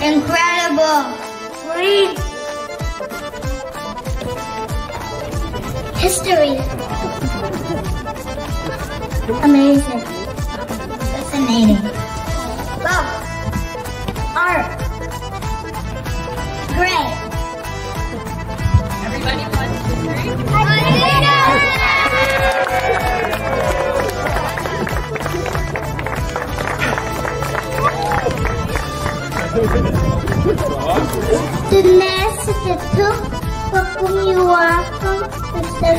Incredible. Read. History. Amazing. Fascinating. Love. Art. Great. Everybody 1, 2, 3. The nest that took Pakum Yuakum, the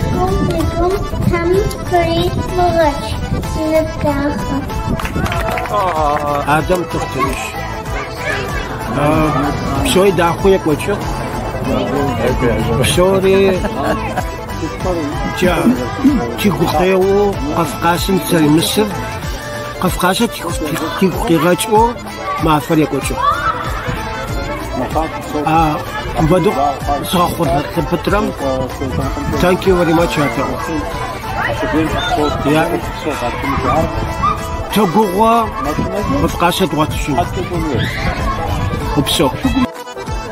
Gum, Tam, Farid, Murach, Sinakaha. Adam Tukhtulish. Psoy daxuye koçu. Psoy ja Tiguxeyo Qafqashin tsel Misr. Qafqasha Tiguxeyo Mafare koçu. Baduk Petram. Thank you very much. Yeah. Togwa Qafqasha Dwatsu. Upso.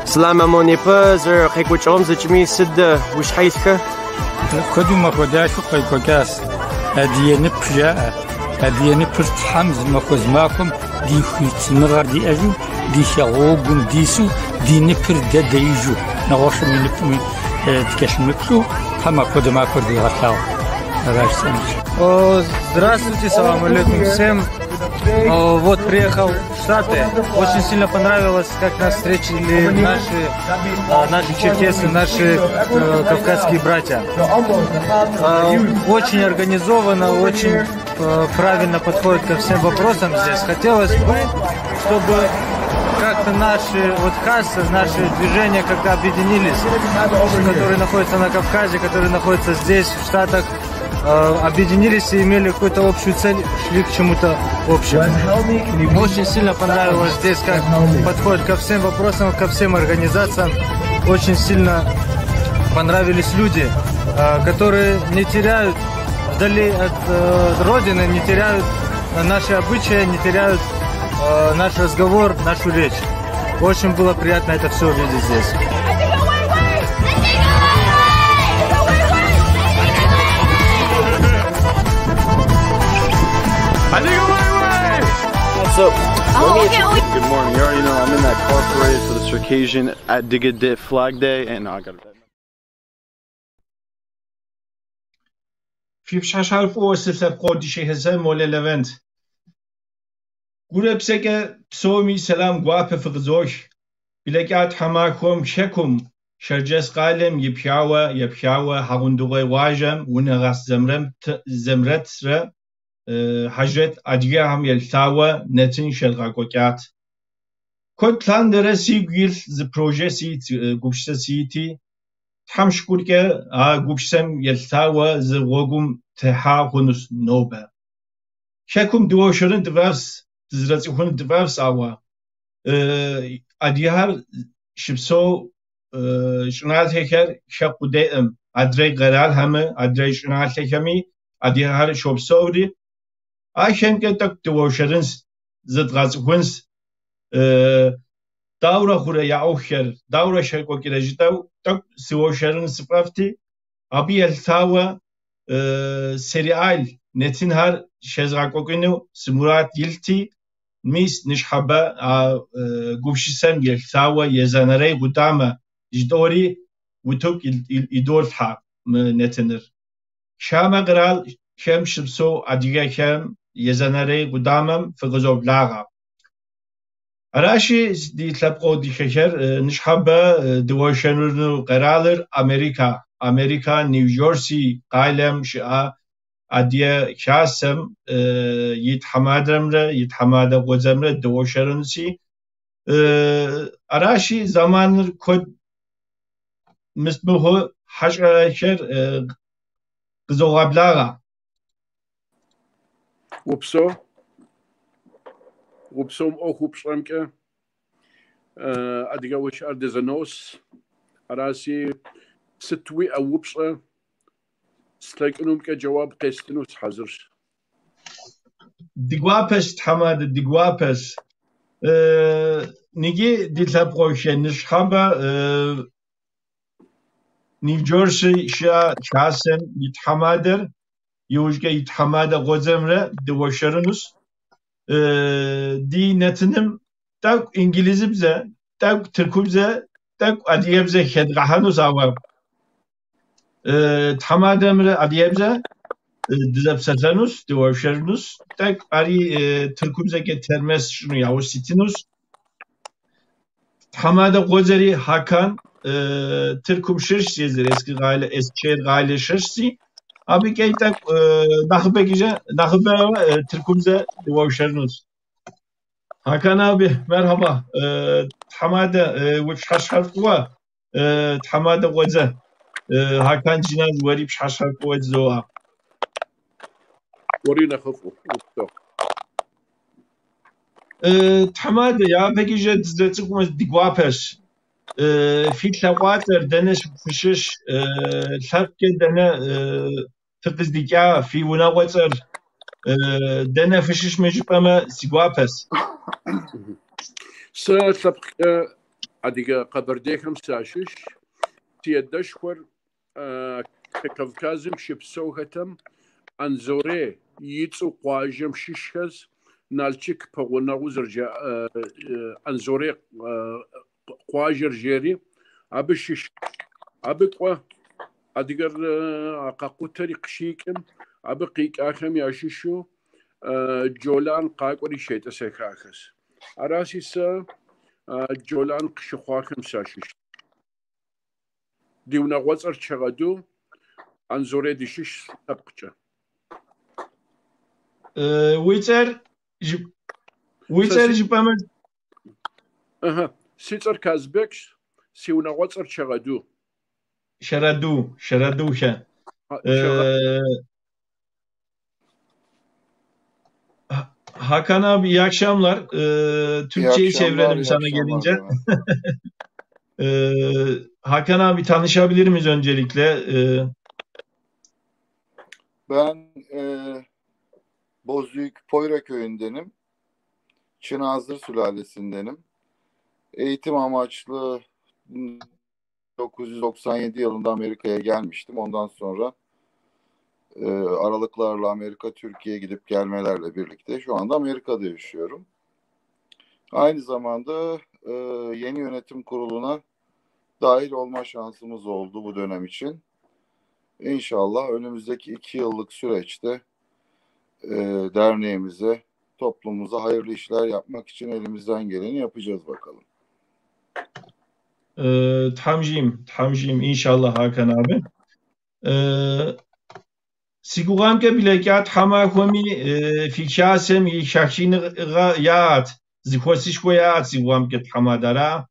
Salam amonipa zer qequchom zechmi sid wish haytka كدو ما خداش قيقاس هديني بجاء هديني برت حمز ما خذ معكم دي خيت نغر دي أجو دي شغوغن ديسو دي نبر ديجو نغوش من نبمي تكش مكسو حما خد معكم دي غطاو راش سمش. Здравствуйте, салам алейкум всем. Вот приехал в Штаты. Очень сильно понравилось, как нас встретили наши черкесы, наши кавказские братья. Очень организованно, очень правильно подходят ко всем вопросам здесь. Хотелось бы, чтобы как-то наши хасы, наши движения, когда объединились, которые находятся на Кавказе, которые находятся здесь, в Штатах, объединились и имели какую-то общую цель, шли к чему-то общему. Очень сильно понравилось здесь, как подходит ко всем вопросам, ко всем организациям. Очень сильно понравились люди, которые не теряют вдали от Родины, не теряют наши обычаи, не теряют наш разговор, нашу речь. Очень было приятно это все увидеть здесь. What's up? Good morning. You already know I'm in that car parade for the Circassian at Diga Flag Day, and I got it. في بشاشال فوسف قودي شيء هزم ولا لفنت قرب سكة بسومي سلام قوافة في غزوش بلقات حماكم شكم شرجس قالم يبحاوة حغندوغي واجم ونغاس زمرت را حجرت أديهم يلتاوة نتن شلغاقوكات كود بلان درسي قيل زي بروجي سيت قبشتا سيتي تحمش كوركا قبشتم يلتاوة زي غوغم تحا خنس نوبة شكم دوشرن دفافس تزرتي خن دفافس آوا أديهار شبسو شنال هكر شاقو دائم أدري غرال همه أدري شنال هكمي أديهار شوبسوري عشان كده دوشرنس زد غازخونس داورة خورا يعوخر داورة شركو كده جداو تك سوشرنس برافتي أبي الثاوة سريال نتنهار شزغاكو كنو سمورات يلتي ميس نشحبا قوشيسان يلثاوة يزانري قدامة جدوري وتوك يدورتها نتنر شاما قرال كم شبسو أديغا كم يزانري قدامم في غزو بلاغا أراشي دي تلبقو دي خشر نشحبا دوشنورنو قرالر أمريكا نيوجورسي قايلم شاء أديا كاسم يتحمادر غزمر دوشرنسي أراشي زمان كود مثله حشر غزو غبلاغا وبسو أخو بشرمك أديك وش أردزنوس أراسي ستوي أو بشر ستلاقينهم كجواب قيستنوس حزرش دقوابس تحماد دقوابس نيجي دي تلبقوشة نشخبة نيوجيرسي شاسن يتحمادر يوجد يتحمادر غزمرة دوشرنوس دي نتنم تاك إنجليزي بزا تاك تركو بزا تاك أدية بزا خدغحانوس عوام تحمادر مرة أدية بزا دزابساتانوس دوشرنوس تاك أري تركو بزا كترمس شنو ياو سيتينوس تحمادر غزري حكان Türk'üm şirşidir eski gaile eski gaile şirşi abi kaytak nahbe gece nahbe Türk'ümze divavşarınız Hakan abi merhaba Hamada وش حشر قوة حمادة غزة Hakan Cinaz وريب حشر قوة زوا ورينا خفو حمادة يا بيجي جد زتكم دقوابش في ثواتر دنش فشش ثبت دنا تقص ديكا في وناوتر دنا فشش مجبما سيقوابس سابق أديك قبر ديكم ساشش تيدشور كقفكازم شبسوهتم أنزوري يتسو قواجم ششخز نالتشك بغونا زرجا أنزوري قواجر جيري أبشش أبقوا أدير قاقوتري قشيكم أبقيك آخم ياششو جولان قاقوري شيء تسيخاخس أراسي سا جولان قشخواكم ساشش ديونا غوصر شغدو أنزوري ديشش أبقجا ويتر جبامل أها سيتر كازبكش سيونا غوصر شغدو شردو شا Hakan abi iyi akşamlar. Türkçeyi çevirelim sana gelince. Hakan abi tanışabilir miyiz öncelikle? Ben Bozüyük Poyra köyündenim. Çınazdır sülalesindenim. Eğitim amaçlı 1997 yılında Amerika'ya gelmiştim. Ondan sonra aralıklarla Amerika, Türkiye'ye gidip gelmelerle birlikte şu anda Amerika'da yaşıyorum. Aynı zamanda yeni yönetim kuruluna dahil olma şansımız oldu bu dönem için. İnşallah önümüzdeki 2 yıllık süreçte derneğimize, toplumumuza hayırlı işler yapmak için elimizden geleni yapacağız bakalım. Tamjim inşallah Hakan abi. Siguram ke bilekat hamakomi fikasem yişakin yat zikhosish koyat siguram ke hamadara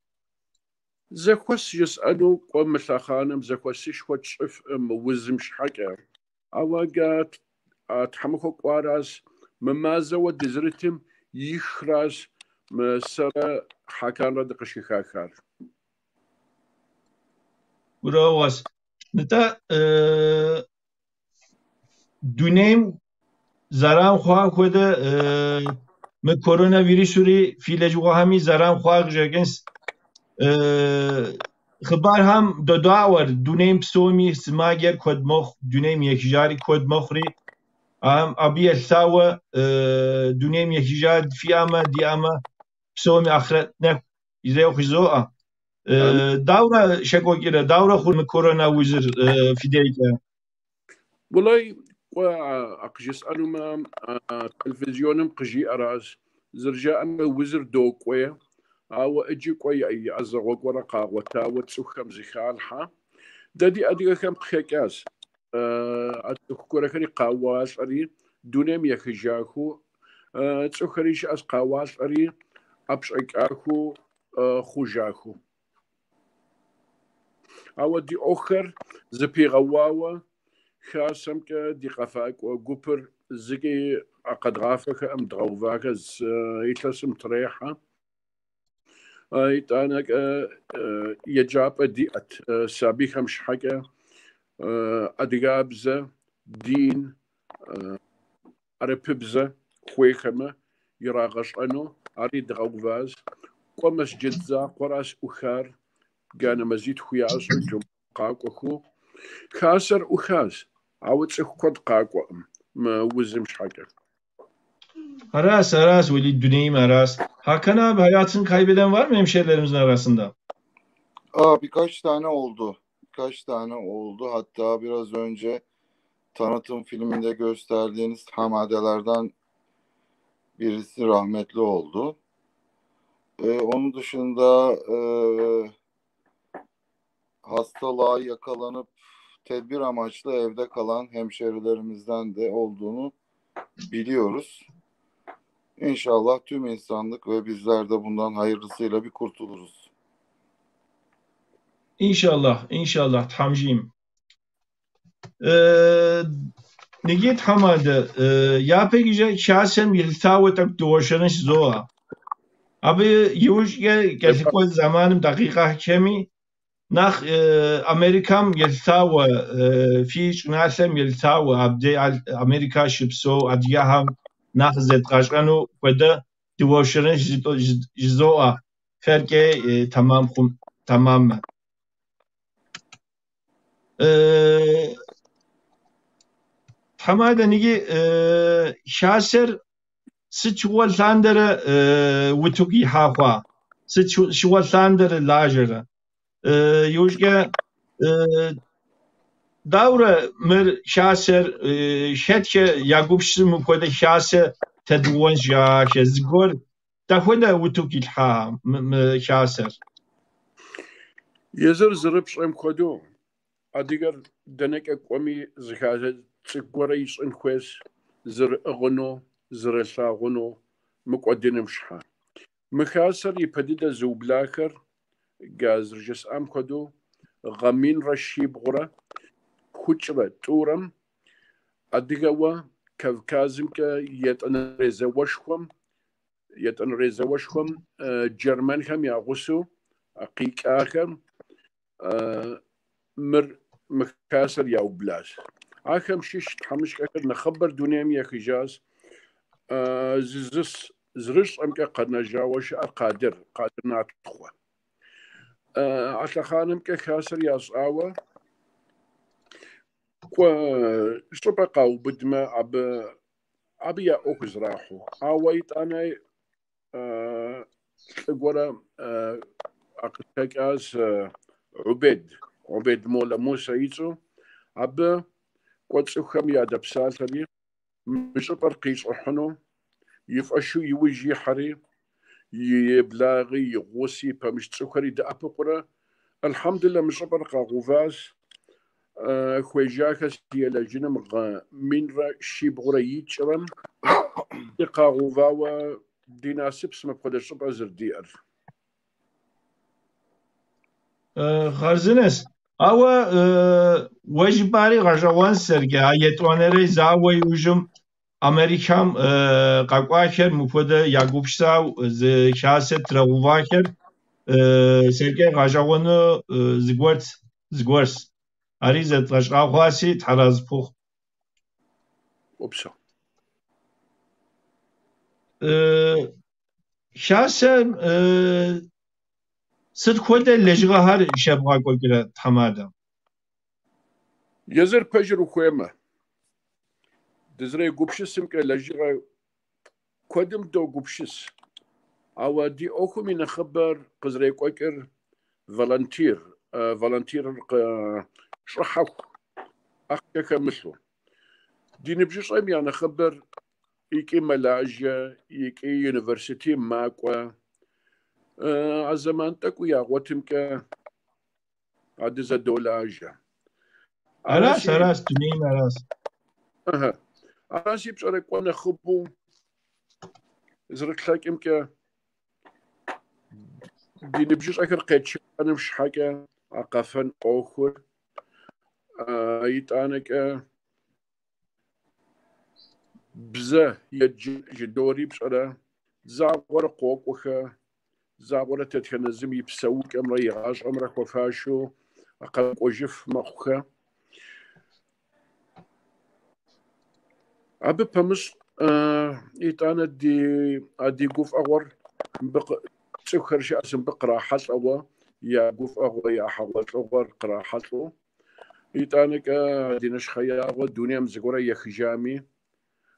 زكوس يسألوا قوم مثلاخانم زكوسيش وتشف موزم شحكة أواجات تحمكو قواراز ممازة ودزرتم يخراز مسرا حكان رد قشيخاكار براواز نتا دونيم زران خواه كودا من كورونا فيروسوري في لجوهامي زران خواه جاكنس خبر هم داور دونیم پسومی سماگر کد مخ دونیم یکجاری کد مخری هم ابی الثاوه دونیم یکجار فیاما دیاما پسومی آخرت نه ایزه خزوعه داورا شکو گیره داورا خود کرونا وزر فیدیکه والله أقجس أنا ما تلفزيونم قجي أراز زرجاء أنا وزر دوكوية أو أجي كوي أي أزغوك ورقة وتاوت سخم زخالها دادي أدي كم خيكاز أتذكر قواس أري دونم يخجاكو تذكريش أز قواس أري أبشك أخو خجاكو أو دي أخر زبي غواوة خاسم كدي قفاك وجوبر زكي أقد غافك أم دغوفاك يتلسم تريحة أنا يجاب ديئت سابيخ مش حاجة أدقابزة دين أرببزة خويخمة يراغش أنو أريد غوفاز ومسجد زاق وراس أخار كان مزيد خويا أصل جم قاقو خاسر وخاز عاود قد قاقو ما وزمش حاجة. Aras Veli Düneyim Aras. Hakan abi hayatını kaybeden var mı hemşehrilerimizin arasında? Birkaç tane oldu. Hatta biraz önce tanıtım filminde gösterdiğiniz hamadelerden birisi rahmetli oldu. Onun dışında hastalığa yakalanıp tedbir amaçlı evde kalan hemşehrilerimizden de olduğunu biliyoruz. İnşallah tüm insanlık ve bizler de bundan hayırlısıyla bir kurtuluruz. İnşallah tamjim. Nigit hamadı. Ya peki şahsen yıltağı tak dolaşanış zoa. Abi yuş geldik o zamanım dakika kemi nach Amerikam yıltağı fiş nasem yıltağı abde Amerika şipso adiyaham nach zetkaşkanu veda dolaşanış zoa. Ferke tamam. Hamada nigi şaser sıçwal sandere wutuki hawa sıçwal sandere lajere yuşge davra mer şaser şetke yagubşi mu koda şase tedwon ya şezgor tahwala wutuki ha şaser يزر زرب شرم خدو أديگر دنك أقومي زخازة تقورا يسون خويس زر أغنو زر شاغنو مقعدين مشحا مخاسر يبديد زوبلاخر جاز رجس أم خدو غمين رشيب غرا خوشبة تورم أديگوا كافكازم كا يتنريزا وشخم جرمان هم يغسو أقيك آخر مر مكاسر يا وبلاش آخر شيش تحمش كأكر نخبر دنيا ميا خجاز زرش أمك قد نجاوش قادر ناتخوة عشان خانم كخاسر يا صعوة شبقة وبدما أبي يا أوكز راحو عويت أنا تقول أقتكاز عبيد مولا موسى يتو عبا قد سخم يا دبسال تلي مش برقيس أحنو يفأشو يوجي حري يبلاغي يغوسي بمش تسخري دا أبقرا الحمد لله مش برقا غوفاز خويجاكس ديالا جنم من را شي بغرا يتشرم يقا غوفاوا دينا سبس ما بقدرش بأزر ديار خارزنس أوا وجباري غجوان سرقة يتوانري زاوي وجم أمريكام قاقواكر مفودا ياقوبشساو شاسة ترغواكر سرقة غجوانو زغورس أريزة غجغاواسي تحراز بوخ وبسا شاسة صد خود لجغا هر شبغا قلقرة حمادا يزر بجر وخيمة دزري قبشس مكا لجغا قدم دو قبشس أو دي أخو من خبر قزري قوكر فالنتير شرحو أخيك مثلو دي نبجيش أمي أنا خبر يكي ملاجيا يكي يونيفرسيتي ماكوا عزمان تكو يا غوتمك عدزة دولاجة أراس تنين أراس أراس يبشارك وانا خبو زرك لك إمك دي نبجيش أكر قيتش أنا مش حاجة عقفن أوخر يتعنك بزا يجدوري بشارة زعور قوق وخا زعورة تتخنزم يبسوك أمر يغاش أمرك وفاشو أقل وجف مخوخا أبي بمش يتعنى دي قوف أغور تسوخر أسم بقرا حلوة يا قف أغوى يا حوت أغوى قرا حلوة إيتانك دينش خيا والدنيا مزقورة يا خجامي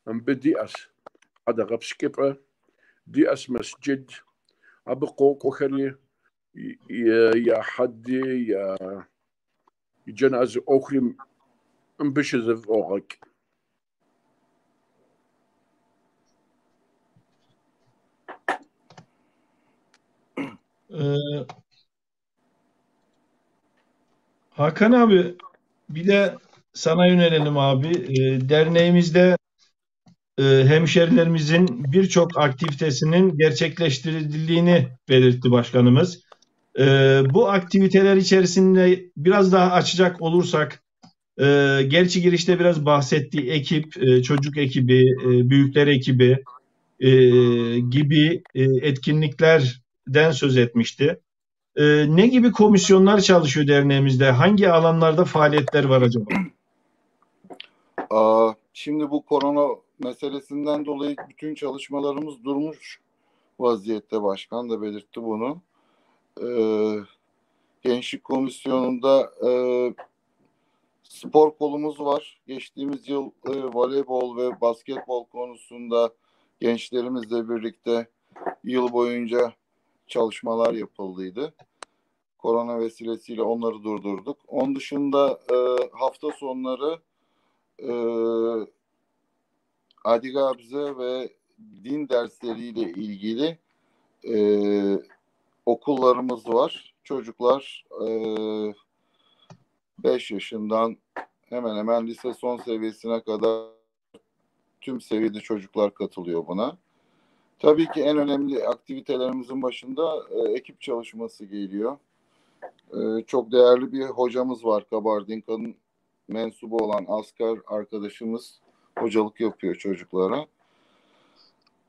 أم بدي أس هذا غب سكيبة دي أس مسجد أبقوك وخلي يا حدي يا جنازة أخرى مبشز في أوغك Hakan abi bir de sana yönelelim abi. Derneğimizde hemşerilerimizin birçok aktivitesinin gerçekleştirildiğini belirtti başkanımız. Bu aktiviteler içerisinde biraz daha açacak olursak, gerçi girişte biraz bahsettiği ekip, çocuk ekibi, büyükler ekibi gibi etkinliklerden söz etmişti. Ne gibi komisyonlar çalışıyor derneğimizde? Hangi alanlarda faaliyetler var acaba? Şimdi bu korona meselesinden dolayı bütün çalışmalarımız durmuş vaziyette. Başkan da belirtti bunu. Gençlik Komisyonu'nda spor kolumuz var. Geçtiğimiz yıl voleybol ve basketbol konusunda gençlerimizle birlikte yıl boyunca çalışmalar yapıldıydı. Korona vesilesiyle onları durdurduk. Onun dışında hafta sonları Adigabze ve din dersleriyle ilgili okullarımız var. Çocuklar 5 yaşından hemen hemen lise son seviyesine kadar tüm seviyede çocuklar katılıyor buna. Tabii ki en önemli aktivitelerimizin başında ekip çalışması geliyor. Çok değerli bir hocamız var. Kabardinka'nın mensubu olan asker arkadaşımız hocalık yapıyor çocuklara.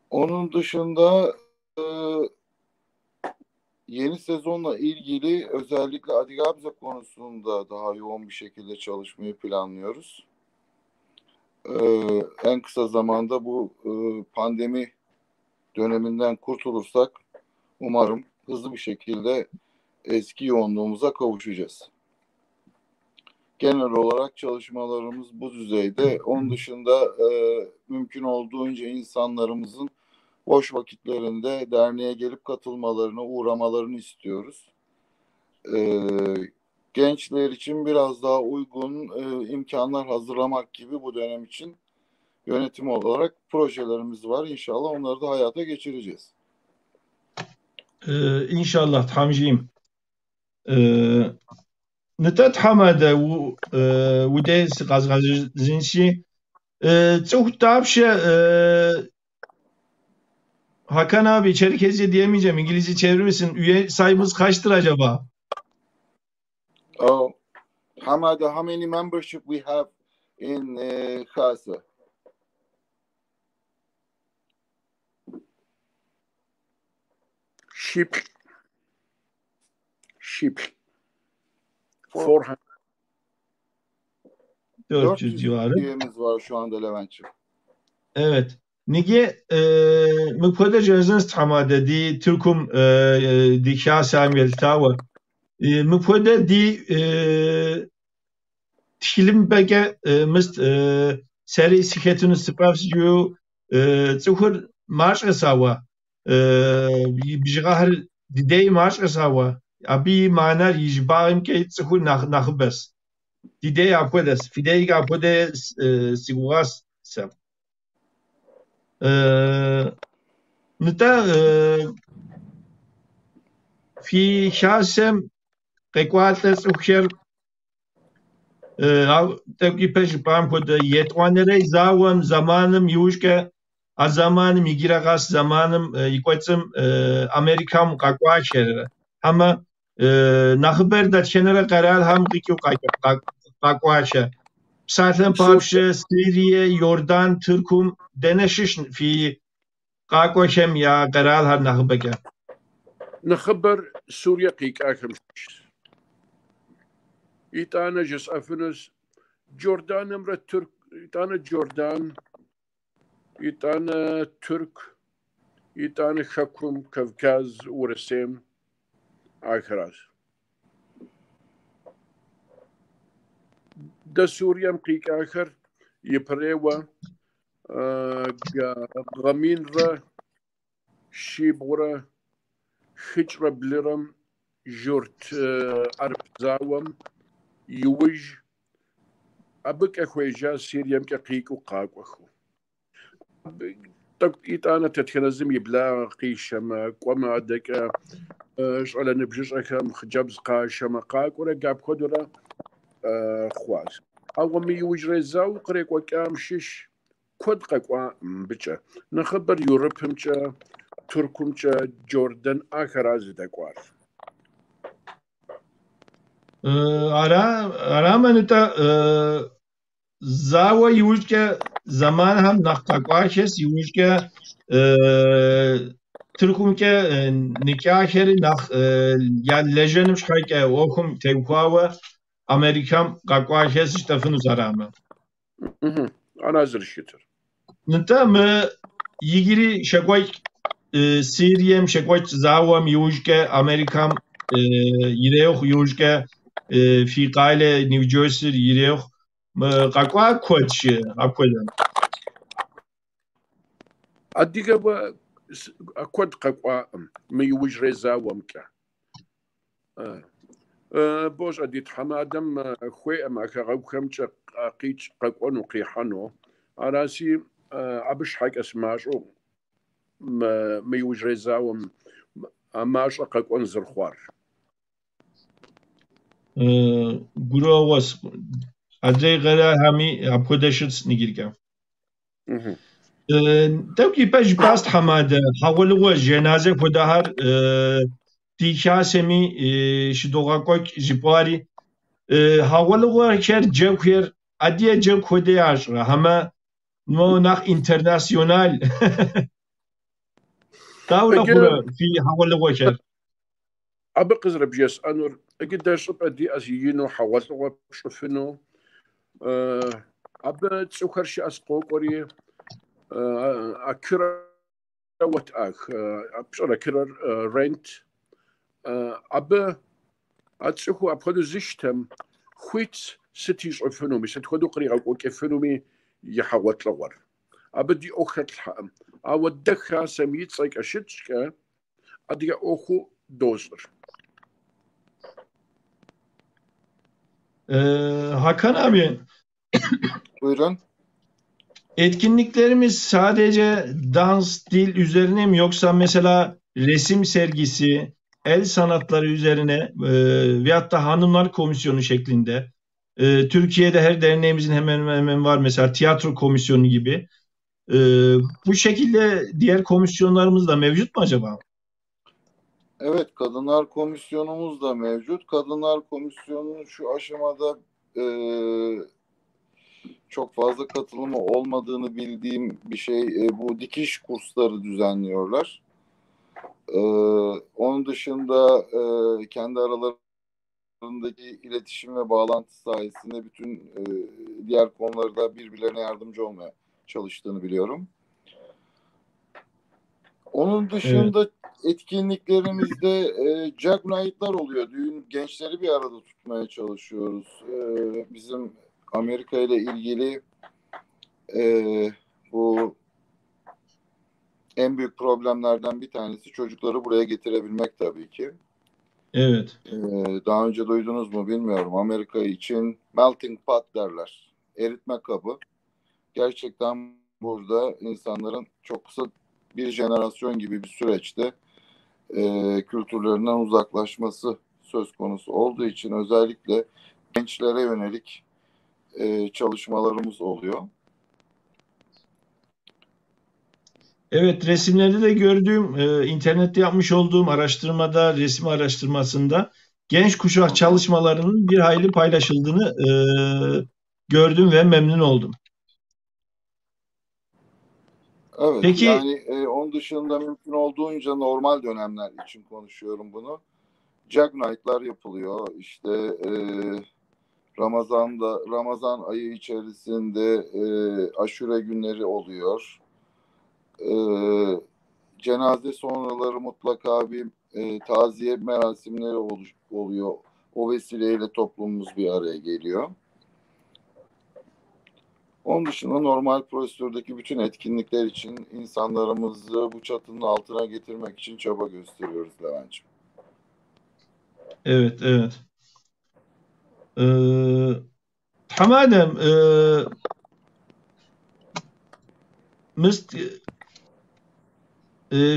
Onun dışında yeni sezonla ilgili özellikle Adigabze konusunda daha yoğun bir şekilde çalışmayı planlıyoruz. En kısa zamanda bu pandemi döneminden kurtulursak umarım hızlı bir şekilde eski yoğunluğumuza kavuşacağız. Genel olarak çalışmalarımız bu düzeyde. Onun dışında mümkün olduğunca insanlarımızın boş vakitlerinde derneğe gelip katılmalarını, uğramalarını istiyoruz. Gençler için biraz daha uygun imkanlar hazırlamak gibi bu dönem için yönetim olarak projelerimiz var. İnşallah onları da hayata geçireceğiz. İnşallah Hamciğim. Nıtat hamada udez gazgazinsi çok dapşe Hakan abi Çerkezce diyemeyeceğim. İngilizce çevirir misin? Üye sayımız kaçtır acaba? Oh, Hamada, how many membership we have in Khasa? Ship 400. 400 civarı. Üyemiz var şu anda Levent'ciğim. Evet. Nige mıkpada cezens hamada di Türkum di Khasa Meltawa. Mıkpada di Tişilim bege mist seri siketunu spavsiyo tsuhur marş asawa. Bijgahar didey marş asawa. Abi manar yijbarim ke tsuhur nakhbes. Didey apodes. Fidey apodes siguras sab. Nita fi şahsem qeqwates ukhir tepki peş pam koda yetwanere zawam zamanım yuşke a zamanım igiragas zamanım iqvetsım Amerikam qaqwaşere ama naxber da çenere qaral ham qiqu qaqwaşe Psalem pavşe Suriye Yordan Türkum deneşiş fi qaqwaşem ya qaral har naxbeke نخبر سوريا قيك آخر إيتانا جس أفنس جوردان امرأ ترك إيتانا جوردان إيتانا ترك İtane Hakum, Kavkaz, Uresem, Akraz. Da Suriyam Qik Akar, Yiprewa, Gaminra, Shibura, Hijra Bliram, Jurt Arpzawam, Yuj, Abuk Akhweja, Siriam Kaqiku Qaqwahu. إيطانا تتخنزم يبلا قيشما قوما دكا شغل نبجش أكام خجابز قاشما قاك ولا قاب كودرا خواز أو مي وجري زاو قريق وكام شش كود قاقوا بچا نخبر يوروب همچا تركمچا جوردن آخراز دكوار ara manita zawa yujke zaman ham naqaqaches yujke Türkumke nikaheri nach ya lejenim şkayke okum tevkawa Amerikam qaqaches stafın uzarama. أنا أزر الشتر Nta mı yigiri şakoy Siriyem şakoy zawam yujke Amerikam yireyok yujke fi qale New Jersey yireyok qaqwa koçi akodan. أديك أكود قاقوا مي وجري زاومك بوش أديت حمادم خوي أما كغاو خمچ قيش قاقوان وقيحانو أراسي أبش حاج أسماشو مي وجري زاوم أماش قاقوان زرخوار Guru was adrey gara hami akodeşits nigirka. Tevki pej past hamade hawlu cenaze kodahar dikasemi şidogakok jipari hawlu ker cevher adiye cev kodeyaj hama no nach international Tavla kura fi hawlu ker أبى قزر بجس أنور قداش أدي أزينو حوالت وبشوفنو أبى تسوكر شيء أسقوق وري أكرر وتأخ أبشر أكرر رنت أبى أتسوكو أبخذ زشتم خويت ستيج أفنومي ستخدو قريغا وكفنومي يحوالت لور أبى دي أخت الحام أودخها سميت صيك أشتشكا أدي أخو دوزر Hakan abi Buyurun. etkinliklerimiz sadece dans, dil üzerine mi yoksa mesela resim sergisi, el sanatları üzerine veyahut da hanımlar komisyonu şeklinde Türkiye'de her derneğimizin hemen var mesela tiyatro komisyonu gibi bu şekilde diğer komisyonlarımız da mevcut mu acaba? Evet, Kadınlar Komisyonumuz da mevcut. Kadınlar Komisyonu'nun şu aşamada çok fazla katılımı olmadığını bildiğim bir şey. Bu dikiş kursları düzenliyorlar. Onun dışında kendi aralarındaki iletişim ve bağlantı sayesinde bütün diğer konularda birbirlerine yardımcı olmaya çalıştığını biliyorum. Onun dışında etkinliklerimizde Jack Night'lar oluyor. Düğün gençleri bir arada tutmaya çalışıyoruz. Bizim Amerika ile ilgili bu en büyük problemlerden bir tanesi çocukları buraya getirebilmek tabii ki. Evet. Daha önce duydunuz mu bilmiyorum. Amerika için melting pot derler. Eritme kabı. Gerçekten burada insanların çok kısa bir jenerasyon gibi bir süreçte kültürlerinden uzaklaşması söz konusu olduğu için özellikle gençlere yönelik çalışmalarımız oluyor. Evet, resimlerde de gördüğüm, internette yapmış olduğum araştırmada, resim araştırmasında genç kuşak çalışmalarının bir hayli paylaşıldığını gördüm ve memnun oldum. Evet, Peki, yani onun dışında mümkün olduğunca normal dönemler için konuşuyorum bunu. Jack Night'lar yapılıyor. İşte Ramazan ayı içerisinde aşure günleri oluyor. cenaze sonraları mutlaka bir taziye merasimleri oluyor. O vesileyle toplumumuz bir araya geliyor. Onun dışında normal prosedürdeki bütün etkinlikler için insanlarımızı bu çatının altına getirmek için çaba gösteriyoruz Levent'ciğim. Evet, evet. Tamamen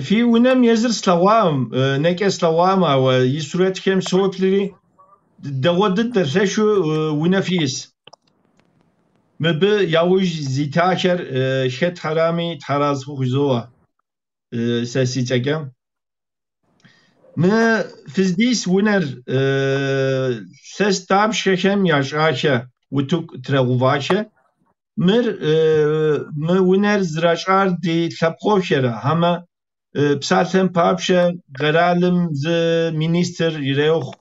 في ونم يزر سلوام نك سلوام أو يسرت كم سوتلي دود الدرسشو ونفيس مب ياوج زيتاكر شت حرامي تراز خوزوا ساسي تجم ما فزديس ونر سس تاب شكم ياشاكه وتوك تروواكه مر ما ونر زراجار دي ثبخوشرا هما بسالتم بابشه قرالم ز مينيستر يريوخ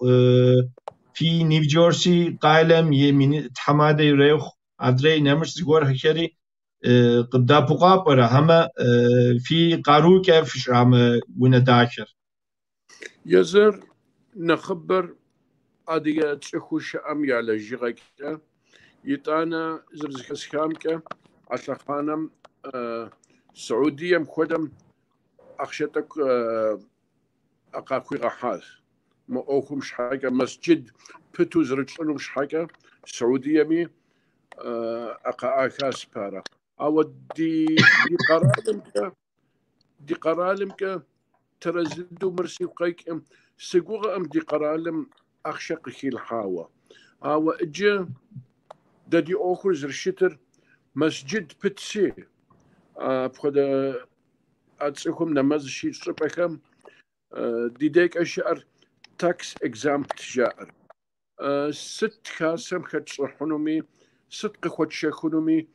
في نيو جيرسي قايلم يمين تحماده يريوخ ادري نمش زغور هكري قبدا بقابرا هما في قاروك فش هما ونداكر يزر نخبر أدية تشخوش أم يالا جيغاك يتانا زرزكس خامك عشان خانم سعودية مخدم أخشتك أقاكوي غحاز ما أوكم شحاجة مسجد بتو زرجتنو شحاجة سعودية مي أقاكاس بارا أو دي قرالمك ترزدو مرسي قيك سيقوغ أم دي قرالم أخشق خيل حاوة أو إجا دادي أوكر زرشتر مسجد بتسي بخدا أتسيكم نماز شيء صبحكم ديديك أشعر تاكس إكزامبت جائر ست كاسم خد صحنومي ست خد شخنومي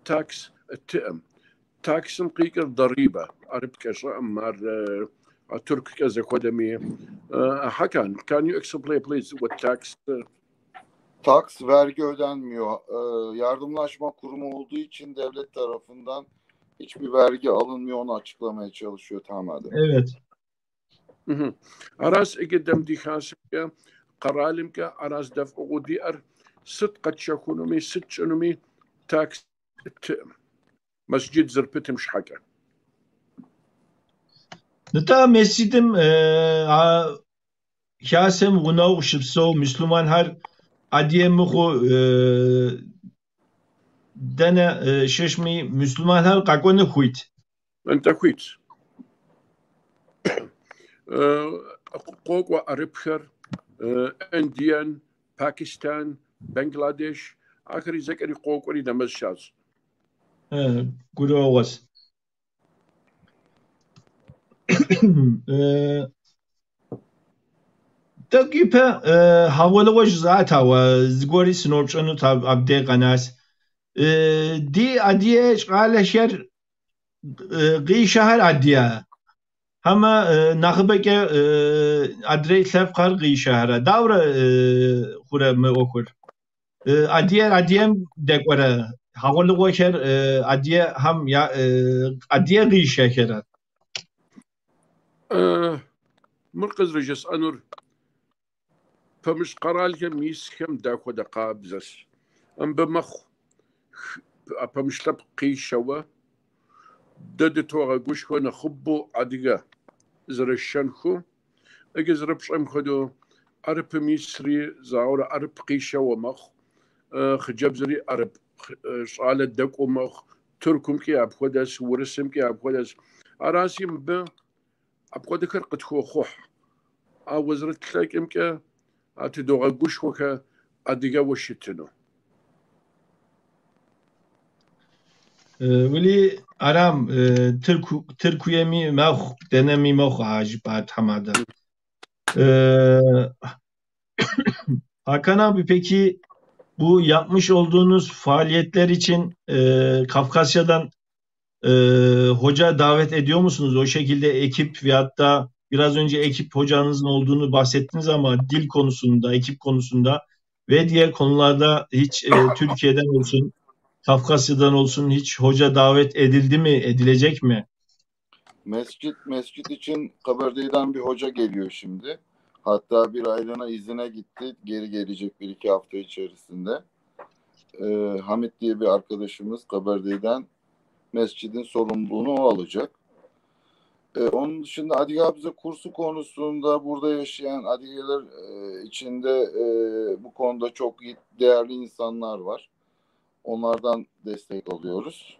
تاكس التئم تاكس مقيقر ضريبة عرب كشرا مار ترك كذا خدمي حكان can you explain please what tax Taks vergi ödenmiyor. Yardımlaşma kurumu olduğu için devlet tarafından hiçbir vergi alınmıyor, onu açıklamaya çalışıyor tamamen. Evet. Aras قدام دي خاسك قرالمك aras دفعو ديار ست قد شكونومي ست شنومي تاكس مسجد زربتم شحكا نتا مسجدم كاسم غناو شبسو مسلمان هر عديم مخو دنا ششمي مسلمان هر قاقون خويت انت خويت قوق وأربخر انديان باكستان بنغلاديش آخری ذکری قوق ولی نماز شاز قروغس تقيبه حوالا وش زاتا وزغوري سنورچانو تاب ابدي قناس دي عديه اشغال شهر قي شهر عديه هما نخبك ادري ثف قي شهر داوره خوره موكر عديه دكوره حوالا وشر عديه هم يا عديه قي شهر مركز رجس أنور فمش قرال كم يسكم داكو دقاب زس أم بمخ فمش لبقي شوا دد توغا قوشكو نخبو عدقا زرشانكو اجز ربش ام خدو عرب ميسري زاورا عرب قيشة ومخ خجاب زري عرب شعالة داكو مخ تركم كي عبخودس ورسم كي عبخودس عراسيم ب عبخود كرقت خو خوح وزرت لك امكا عتدوغا قوشكوكا عدقا وشتنو ولی آرام ترکیه مخ دنمی مخ عجب حماده Hakan abi peki bu yapmış olduğunuz faaliyetler için Kafkasya'dan hoca davet ediyor musunuz? O şekilde ekip veyahut da biraz önce ekip hocanızın olduğunu bahsettiniz ama dil konusunda, ekip konusunda ve diğer konularda hiç Türkiye'den olsun, Kafkasya'dan olsun hiç hoca davet edildi mi, edilecek mi? Mescit için Kabardey'den bir hoca geliyor şimdi. Hatta bir aylığına izine gitti. Geri gelecek 1-2 hafta içerisinde. Hamit diye bir arkadaşımız Kabardey'den mescidin sorumluluğunu o alacak. Onun dışında Adige Hafıza kursu konusunda burada yaşayan Adigeler içinde bu konuda çok değerli insanlar var. Onlardan destek alıyoruz.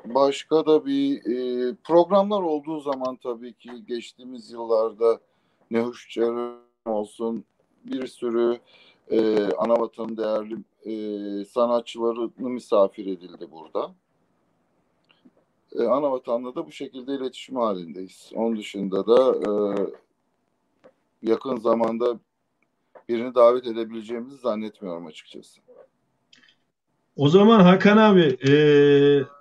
Başka da bir programlar olduğu zaman tabii ki geçtiğimiz yıllarda Nehuş Çevre olsun bir sürü Anavatan'ın değerli sanatçılarını misafir edildi burada. Anavatan'la da bu şekilde iletişim halindeyiz. Onun dışında da yakın zamanda birini davet edebileceğimizi zannetmiyorum açıkçası. O zaman Hakan abi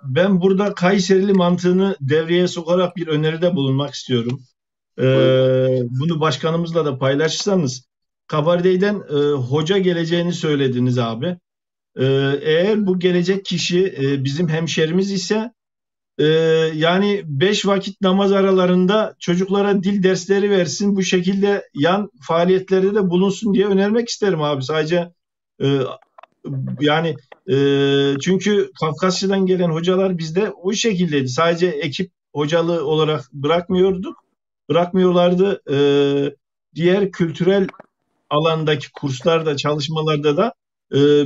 ben burada Kayserili mantığını devreye sokarak bir öneride bulunmak istiyorum. Bunu başkanımızla da paylaşırsanız. Kabardey'den hoca geleceğini söylediniz abi. Eğer bu gelecek kişi bizim hemşerimiz ise yani 5 vakit namaz aralarında çocuklara dil dersleri versin, bu şekilde yan faaliyetlerde de bulunsun diye önermek isterim abi. Sadece yani çünkü Kafkasya'dan gelen hocalar bizde o şekildeydi. Sadece ekip hocalığı olarak bırakmıyorlardı. Diğer kültürel alandaki kurslarda, çalışmalarda da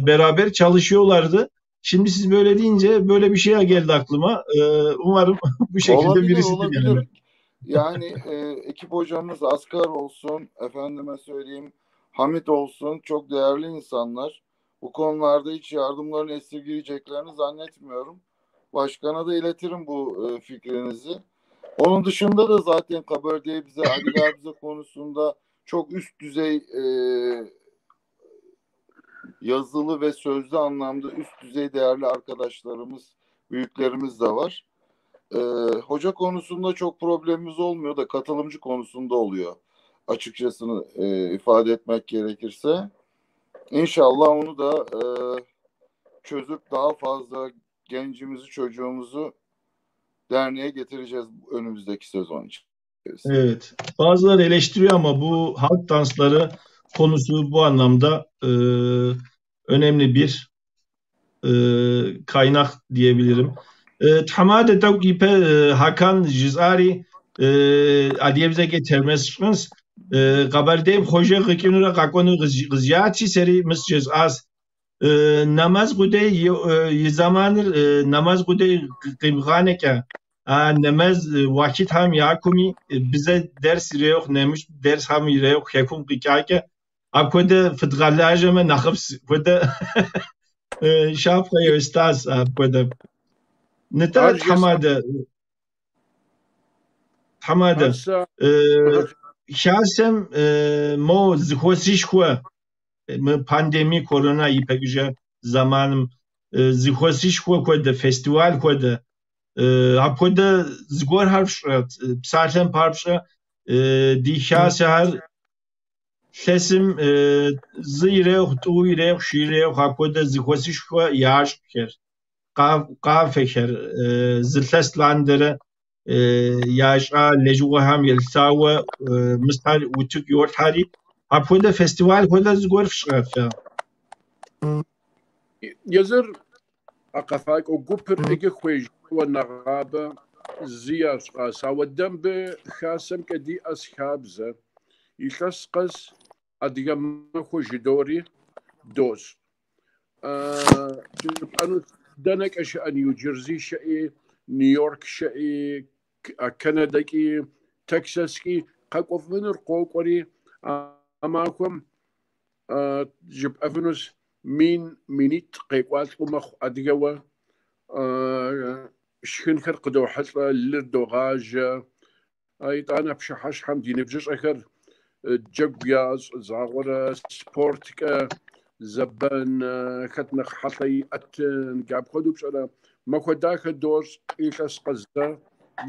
beraber çalışıyorlardı. Şimdi siz böyle deyince böyle bir şey geldi aklıma. Umarım bu şekilde birisidir yani. Yani ekip hocamız Asgar olsun, efendime söyleyeyim Hamit olsun, çok değerli insanlar. Bu konularda hiç yardımlarını esirgeyeceklerini zannetmiyorum. Başkana da iletirim bu fikrinizi. Onun dışında da zaten Kabardey bize, Adige bize konusunda çok üst düzey yazılı ve sözlü anlamda üst düzey değerli arkadaşlarımız, büyüklerimiz de var. Hoca konusunda çok problemimiz olmuyor da katılımcı konusunda oluyor. Açıkçasını ifade etmek gerekirse. İnşallah onu da çözüp daha fazla gencimizi, çocuğumuzu derneğe getireceğiz önümüzdeki sezon için. Evet. Bazıları eleştiriyor ama bu halk dansları konusu bu anlamda önemli bir kaynak diyebilirim. Tamade tevkipe Hakan Jizari adiye bize getirmezsiniz. Kabardeyim hoca gıkınıra kakonu gıziyatçı seri misciz az namaz gudey zamanır namaz gudey kımganeke namaz vakit ham yakumi bize ders yok nemiş ders ham yok hekum kikake akode fıtgallajeme nakıps kode şapkayı ustaz kode neta hamade şahsem mo zihosiş kuwa pandemi korona ipekje zamanım zihosiş kuwa kode festival kode apkode zgor harf psaltem parpşa dişa sehar sesim zire tuire şire apkode zihosiş kuwa yaş ker qafeker zilteslandere yaşa lejuham yelsawa mistar utuk yortari apkode festival kode zgor fşa yazır أقفاك وقبر إجي خويج والنغابة زيار قاسا والدم بخاسم كدي أسحابزة يلسقس أديم خوج دوري دوز أنا دانك أشياء نيوجيرسي شيء نيويورك شيء كندا كي تكساس كي قاقوف من القوق وري أماكم جب أفنوس مينيت قيقوات ومخ أدقوا شكن كرقدو حصل للدوغاج أيضا أنا بشحش حمدي نبجش أخر جبياز زاغورة سبورتك زبان كتنخ حطي أتن قاب خدو بشأنا ماكو داك الدوز إيكاس قزدا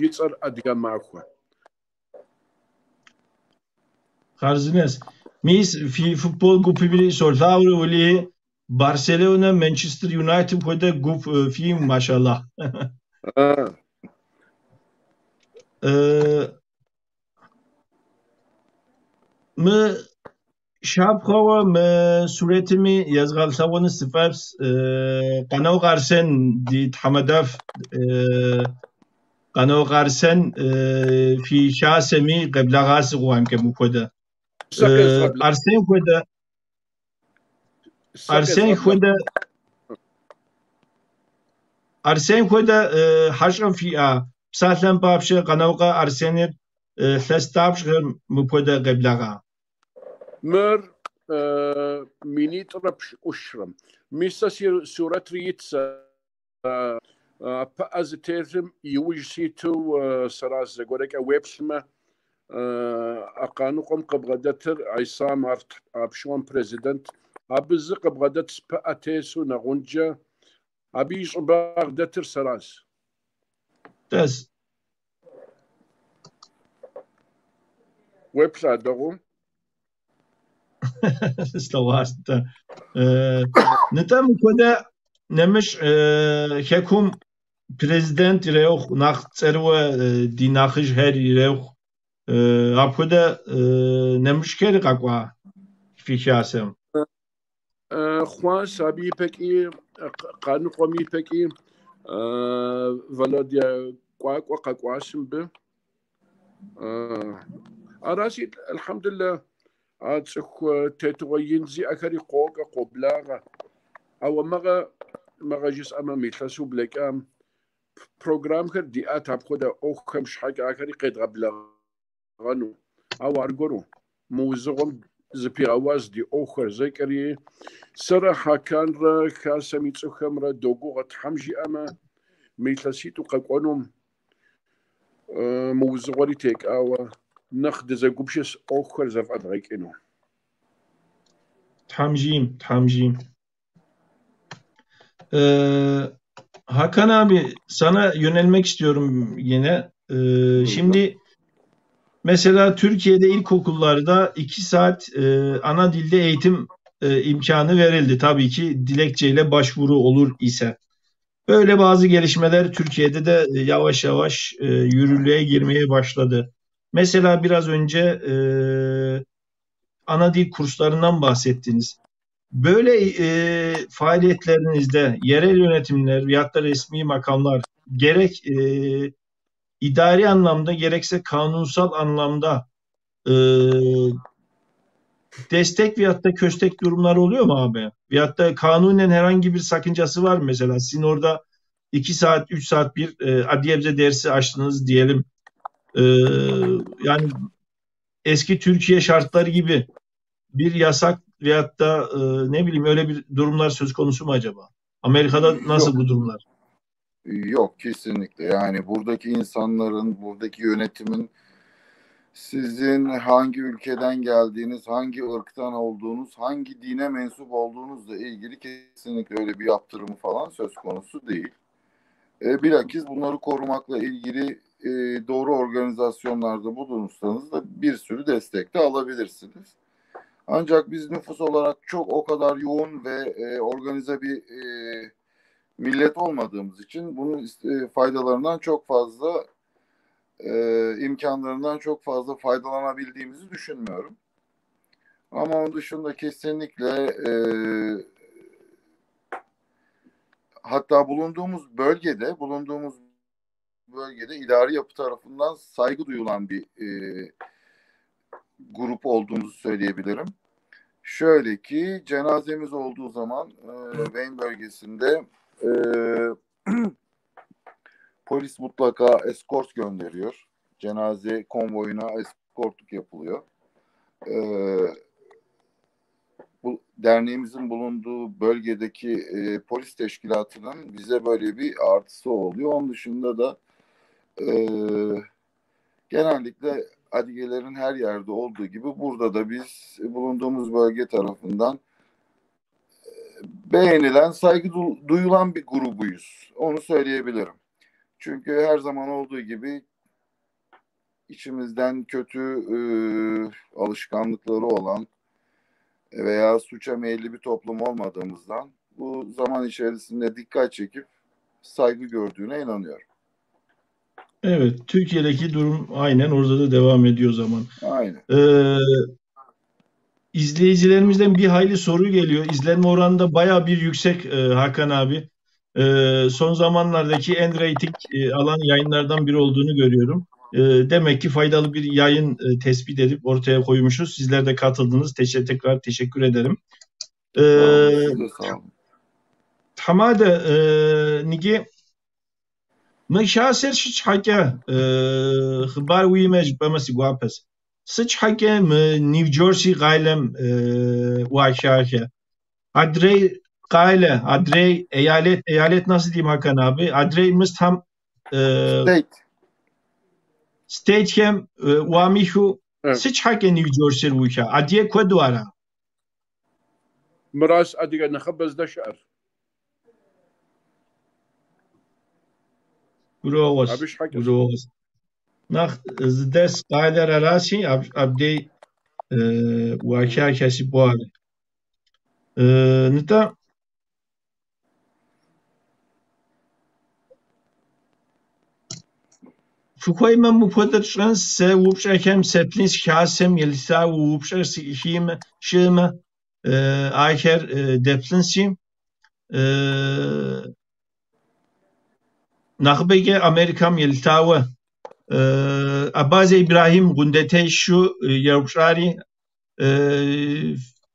يتصر أدقا ماكو خارزنس ميس في فوتبول جوبي سولتاور ولي Barcelona, Manchester United koda gup film maşallah. mı şapkava mı suretimi yazgalsavını sıfaps kanav garsen di tamadaf kanav garsen fi şasemi qebla gasi guam ke mukoda arsen koda arsen koda haşam fi a psatlan babşe kanavqa arsenir thestabş mukoda qebla مر ميني طربش أشرم ميسا سورة ريتسا أزتيرم يوجسيتو سراس زغورك أويبسما أقانوكم قبغدتر عيسام عرت أبشوان بريزيدنت أبز قبغدت سبا أتيسو نغونجا أبيش باغدتر سراس تس ويبسا دغو استواسط نتام كده نمش حكوم بريزيدنت ريوخ ناخ تسروا دي ناخج هاري ريوخ أبكده نمش كده قاقوا في شاسم خوان سابي بكي قانون قومي بكي فلاديا قاقوا قاقواسم به أراسي الحمد لله أتسخ تتوينزي أكري قوقا قبلاغا أو مغا جس أما ميتلاسو بلك بروغرام كر دي أتاب خدا أوخم شحاق أكري قيد غبلاغانو أو أرغورو موزغم زبي أواز دي أوخر زيكري صراحة كان را كاسا ميتسخم را دوغو غتحمجي أما ميتلاسيتو قاقوانوم موزغوري تيك أوا نخد زغوبشس أوخر زف أدريك إنو Tamjim. Hakan abi sana yönelmek istiyorum yine. Şimdi mesela Türkiye'de ilkokullarda 2 saat ana dilde eğitim imkanı verildi. Tabii ki dilekçeyle başvuru olur ise. Böyle bazı gelişmeler Türkiye'de de yavaş yavaş yürürlüğe girmeye başladı. Mesela biraz önce ana dil kurslarından bahsettiniz. Böyle faaliyetlerinizde yerel yönetimler veyahut da resmi makamlar gerek idari anlamda gerekse kanunsal anlamda destek veyahut da köstek durumlar oluyor mu abi? Veyahut da kanunen herhangi bir sakıncası var mı mesela? Sizin orada 2 saat, 3 saat bir adiyebze dersi açtınız diyelim. Yani eski Türkiye şartları gibi bir yasak veyahut da ne bileyim öyle bir durumlar söz konusu mu acaba? Amerika'da nasıl bu durumlar? Yok kesinlikle. Yani buradaki insanların, buradaki yönetimin sizin hangi ülkeden geldiğiniz, hangi ırktan olduğunuz, hangi dine mensup olduğunuzla ilgili kesinlikle öyle bir yaptırımı falan söz konusu değil. Bilakis bunları korumakla ilgili doğru organizasyonlarda bulunursanız da bir sürü destek de alabilirsiniz. Ancak biz nüfus olarak çok o kadar yoğun ve organize bir millet olmadığımız için bunun faydalarından çok fazla imkanlarından çok fazla faydalanabildiğimizi düşünmüyorum. Ama onun dışında kesinlikle hatta bulunduğumuz bölgede idari yapı tarafından saygı duyulan bir grup olduğumuzu söyleyebilirim. Şöyle ki cenazemiz olduğu zaman Wayne bölgesinde polis mutlaka eskort gönderiyor. Cenaze konvoyuna eskortluk yapılıyor. Bu derneğimizin bulunduğu bölgedeki polis teşkilatının bize böyle bir artısı oluyor. Onun dışında da genellikle adigelerin her yerde olduğu gibi burada da biz bulunduğumuz bölge tarafından beğenilen, saygı duyulan bir grubuyuz. Onu söyleyebilirim. Çünkü her zaman olduğu gibi içimizden kötü alışkanlıkları olan veya suça meyilli bir toplum olmadığımızdan bu zaman içerisinde dikkat çekip saygı gördüğüne inanıyorum. Evet, Türkiye'deki durum aynen orada da devam ediyor o zaman. Aynen. İzleyicilerimizden bir hayli soru geliyor. İzlenme oranı da bayağı bir yüksek Hakan abi. Son zamanlardaki en reyting alan yayınlardan biri olduğunu görüyorum. Demek ki faydalı bir yayın tespit edip ortaya koymuşuz. Sizler de katıldınız. Tekrar teşekkür ederim. Siz de sağ olun. Hamada nige مشاعر شش حكى خبار ويمج بمسي guapes. Sıç حكى New Jersey قايلم واشاكه. Adrey Kayle, Adrey eyalet nasıl diyeyim Hakan abi? Adrey Mistham State kem Wamihu Sıç hake New Jersey wuka. Adiye kodwara. مراس أديك نخبز ده شعر Gurogos. أبيش حكي Gurogos. Nach zdes Kayler arasi abdey waka kesi boğar. Nita Fukay men bu podrşans se wupşakem seplins kasem yelisa wupşas şime aker deplinsim Nakhbege Amerikam yeltawa Abaze İbrahim gundete şu yavşari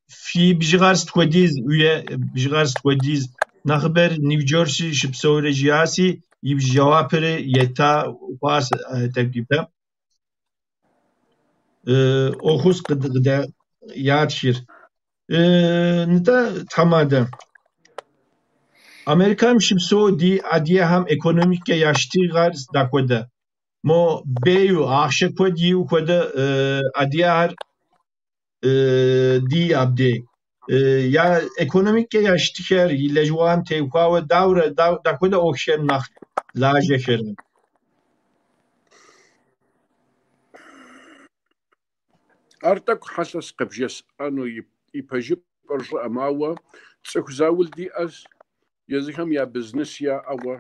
fi bijgars twediz üye bijgars twediz nakhber New Jersey şipsorejiyasi yib cevapere yeta pas teklife okus gıda yatşir nita tamada Amerikan şipso di adiye ham ekonomik ke yaştı gars dakoda mo beyu ahşe kodi u koda adiyar di abde ya ekonomik ke yaştı ker lejwan tevka ve davre dakoda okşen nach laje kerin أرتك حسس قبجس أنو يبجب برجع أماوة تسخزاول دي أز يزيهم يا بزنس يا أوا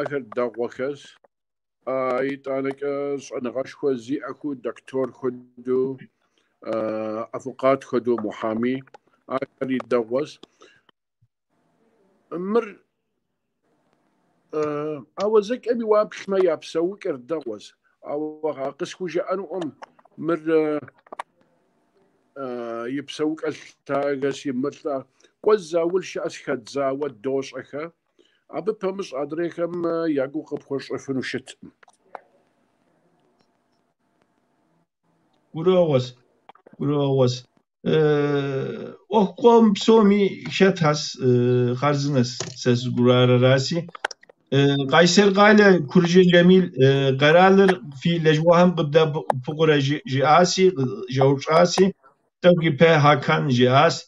آخر دعوكز يتانك أنا غاش خوزي أكو دكتور خدو أفوقات خدو محامي آخر يدوز مر أوزك أبي وابش ما يابسوك اردوز أو قس خوجة أنو مر يبسوك التاغس يمرتا قوزا ولش أسخد زا ودوش أخا أبي بمس أدريكم ياقو قبخوش أفنوشت Gurogos kom psomi şethas xarzines ses gurara rasi Kayser Gale Kurje Cemil Karalır fi lejwahım gıbda pukura jiasi javuşasi tabi pe Hakan jias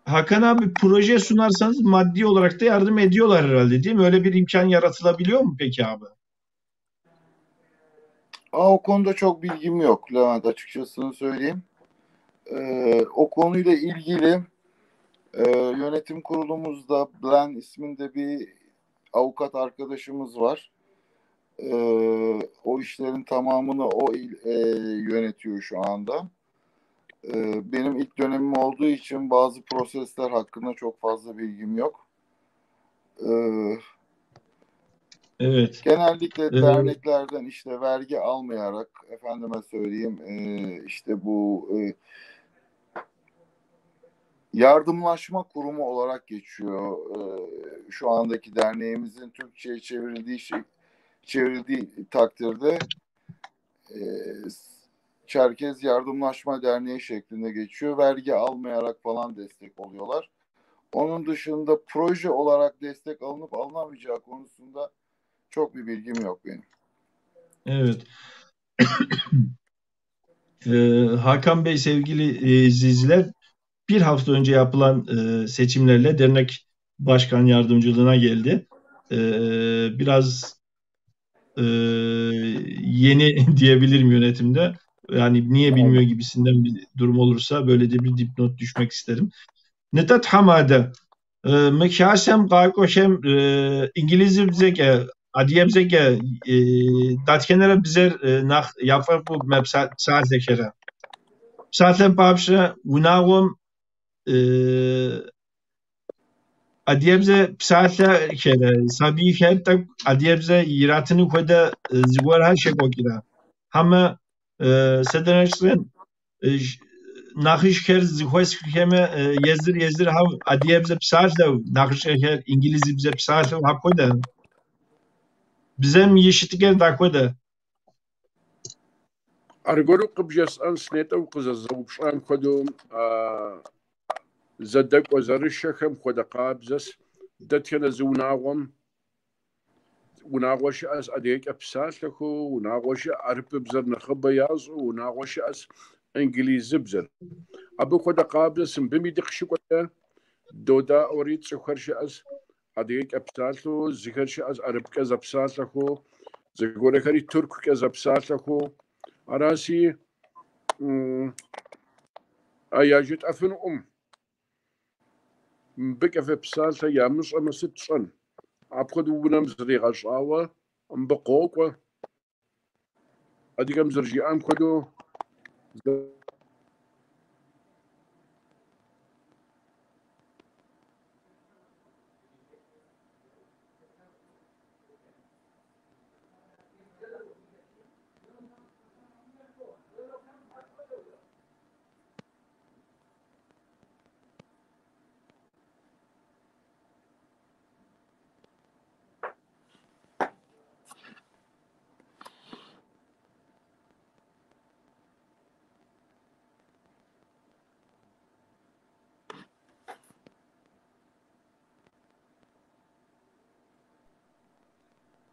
Hakan abi proje sunarsanız maddi olarak da yardım ediyorlar herhalde değil mi? Öyle bir imkan yaratılabiliyor mu peki abi? O konuda çok bilgim yok Levent, açıkçasını söyleyeyim. O konuyla ilgili yönetim kurulumuzda Blen isminde bir avukat arkadaşımız var. O işlerin tamamını o yönetiyor şu anda. Benim ilk dönemim olduğu için bazı prosesler hakkında çok fazla bilgim yok. Evet. Genellikle derneklerden işte vergi almayarak, efendime söyleyeyim, işte bu yardımlaşma kurumu olarak geçiyor. Şu andaki derneğimizin Türkçe'ye çevrildiği takdirde Çerkez Yardımlaşma Derneği şeklinde geçiyor. Vergi almayarak falan destek oluyorlar. Onun dışında proje olarak destek alınıp alınamayacağı konusunda çok bir bilgim yok benim. Evet. Hakan Bey, sevgili izleyiciler, bir hafta önce yapılan seçimlerle dernek başkan yardımcılığına geldi. Biraz yeni diyebilirim yönetimde. Yani niye bilmiyor gibisinden bir durum olursa böylece bir dipnot düşmek isterim. Netat Hamade Mekasem kalkoşem İngilizce bize adiye bize datkenere bize nach yapar bu saat zekere. Saatten papşa unağım adiye bize saatle kere sabi kere tak adiye bize yiratını koyda zigor her şey kokira. Ama sedençlen nakış ker zihos keme yezdir hav adiye bize psarla nakış ker İngilizce bize psarla ha koyda bize mi yeşitker da koyda Argoru qıbjas an sneta u qızazavuşan kodum zadak ozarışakem koda qabzas datkena zunağım وناغوش أس أديك أبسالكو وناغوش عرب بزر نخبة يازو وناغوش أس إنجليزي بزر أبو خدا قابل سنبمي دقشي قدا دودا أوريد سخرش أس أديك أبسالكو زخرش أس عرب كز أبسالكو زغورة كاري ترك كز أبسالكو أراسي أياجت أفن بك في أبسالتا يامس أما ستشن après du bunam zriga shawa mbaqoqwa adigam zirji am kodo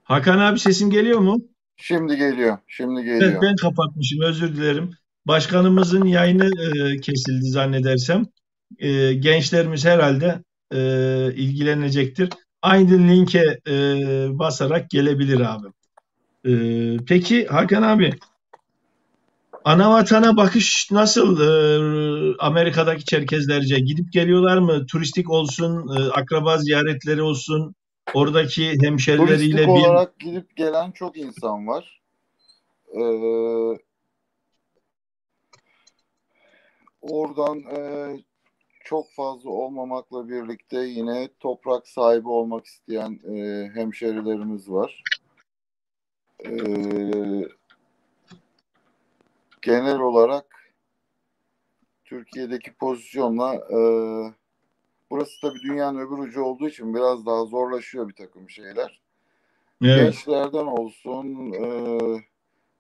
Hakan abi sesim geliyor mu? Şimdi geliyor. Şimdi Evet, geliyor. ben kapatmışım, özür dilerim. Başkanımızın yayını kesildi zannedersem. Gençlerimiz herhalde ilgilenecektir. Aynı linke basarak gelebilir abi. Peki Hakan abi, ana vatana bakış nasıl Amerika'daki Çerkezlerce? Gidip geliyorlar mı? Turistik olsun, akraba ziyaretleri olsun, oradaki hemşerileriyle Turistik bir... olarak gidip gelen çok insan var. Oradan çok fazla olmamakla birlikte yine toprak sahibi olmak isteyen hemşerilerimiz var. Genel olarak Türkiye'deki pozisyonla burası tabii dünyanın öbür ucu olduğu için biraz daha zorlaşıyor bir takım şeyler. Evet. Gençlerden olsun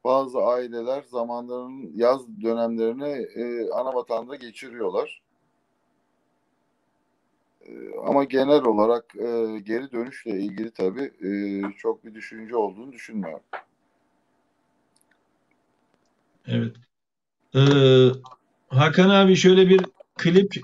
bazı aileler zamanlarının yaz dönemlerini ana vatanda geçiriyorlar. Ama genel olarak geri dönüşle ilgili tabii çok bir düşünce olduğunu düşünmüyorum. Evet. Hakan abi şöyle bir klip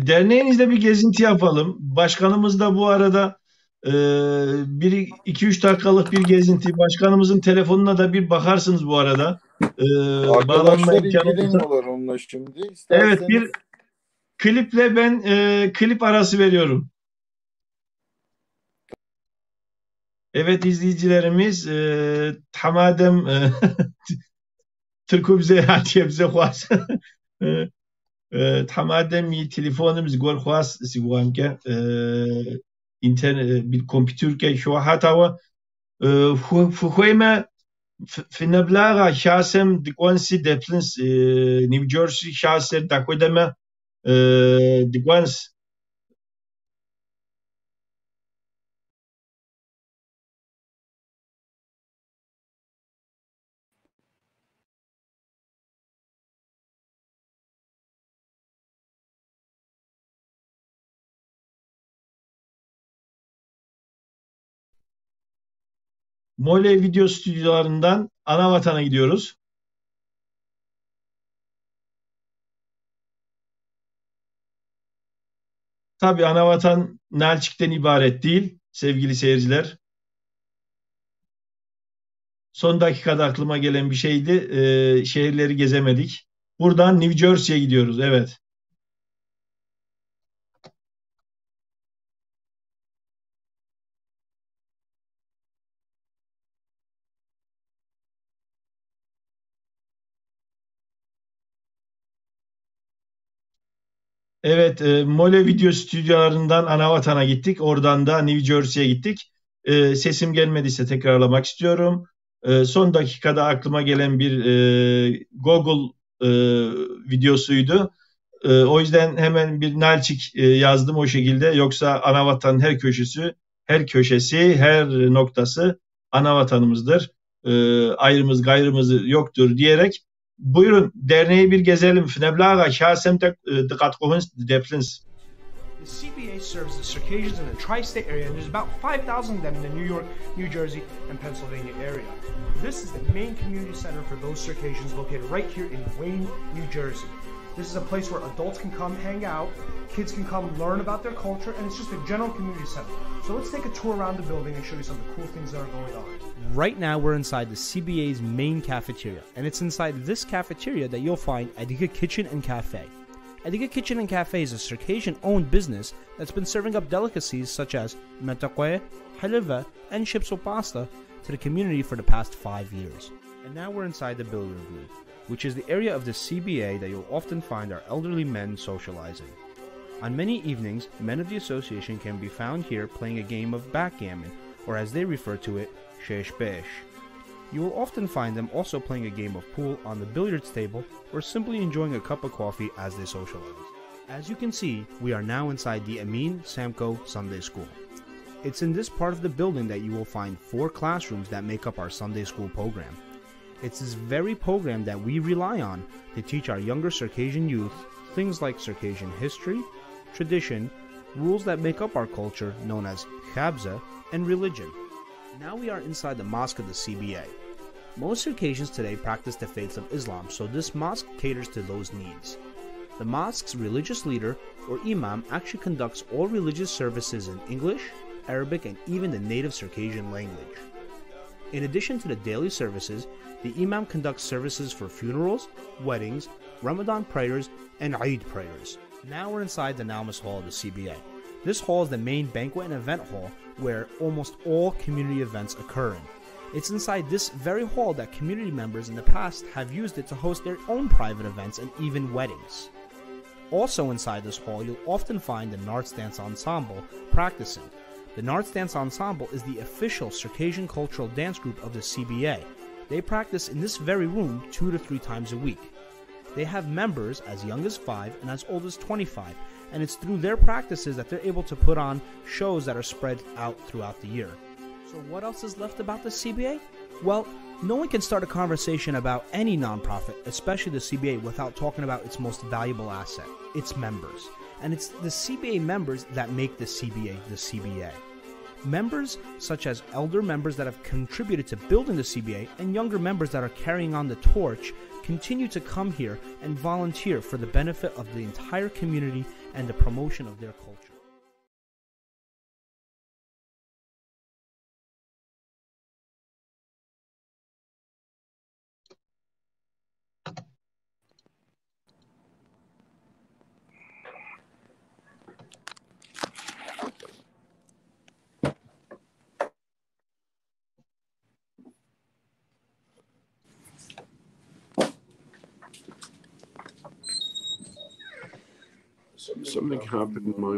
derneğinizde bir gezinti yapalım. Başkanımız da bu arada 2-3 dakikalık bir gezinti. Başkanımızın telefonuna da bir bakarsınız bu arada. Bağlanma Arkadaşlar imkanı olursa. ilgileniyorlar onunla şimdi. Evet, bir kliple ben klip arası veriyorum. Evet izleyicilerimiz tamadem Türkü bize hatiye bize kuas. Tamadem iyi telefonumuz gol kuas siguam ke internet bir kompütür ke şu hata فخويمة في نبلاغا شاسم دقوانسي دبلنس نيو جيرسي شاسر داكودما دقوانس Mole video stüdyolarından Anavatan'a gidiyoruz. Tabii Anavatan Nalçik'ten ibaret değil sevgili seyirciler. Son dakikada aklıma gelen bir şeydi. Şehirleri gezemedik. Buradan New Jersey'ye gidiyoruz. Evet. Evet, Mole Video Stüdyolarından Anavatan'a gittik. Oradan da New Jersey'ye gittik. Sesim gelmediyse tekrarlamak istiyorum. Son dakikada aklıma gelen bir Google videosuydu. O yüzden hemen bir nalçik yazdım o şekilde. Yoksa Anavatan'ın her köşesi, her noktası Anavatan'ımızdır. Ayrımız gayrımız yoktur diyerek buyurun derneği bir gezelim. Fneblaga şahsem dikkat kohunuz deplins. The CBA serves the Circassians in the tri-state area, and there's about 5,000 of them in the New York, New Jersey, and Pennsylvania area. This is the main community center for those Circassians located right here in Wayne, New Jersey. This is a place where adults can come hang out, kids can come learn about their culture, and it's just a general community center. So let's take a tour around the building and show you some of the cool things that are going on. Right now we're inside the CBA's main cafeteria, and it's inside this cafeteria that you'll find Adiga Kitchen and Cafe. Adiga Kitchen and Cafe is a Circassian-owned business that's been serving up delicacies such as metakwe, haliva, and shipso pasta to the community for the past 5 years. And now we're inside the billiard room, which is the area of the CBA that you'll often find our elderly men socializing. On many evenings, men of the association can be found here playing a game of backgammon, or as they refer to it, shesh besh. You will often find them also playing a game of pool on the billiards table, or simply enjoying a cup of coffee as they socialize. As you can see, we are now inside the Amin Samko Sunday School. It's in this part of the building that you will find 4 classrooms that make up our Sunday School program. It's this very program that we rely on to teach our younger Circassian youth things like Circassian history, tradition, rules that make up our culture known as Chabza, and religion. Now we are inside the mosque of the CBA. Most Circassians today practice the faith of Islam, so this mosque caters to those needs. The mosque's religious leader, or imam, actually conducts all religious services in English, Arabic, and even the native Circassian language. In addition to the daily services, the imam conducts services for funerals, weddings, Ramadan prayers, and Eid prayers. Now we're inside the Naumus Hall of the CBA. This hall is the main banquet and event hall where almost all community events occur in. It's inside this very hall that community members in the past have used it to host their own private events and even weddings. Also inside this hall, you'll often find the Narts Dance Ensemble practicing. The Narts Dance Ensemble is the official Circassian cultural dance group of the CBA. They practice in this very room 2 to 3 times a week. They have members as young as 5 and as old as 25, and it's through their practices that they're able to put on shows that are spread out throughout the year. So what else is left about the CBA? Well, no one can start a conversation about any nonprofit, especially the CBA, without talking about its most valuable asset, its members. And it's the CBA members that make the CBA the CBA. Members such as elder members that have contributed to building the CBA and younger members that are carrying on the torch continue to come here and volunteer for the benefit of the entire community and the promotion of their culture. Something happened in my...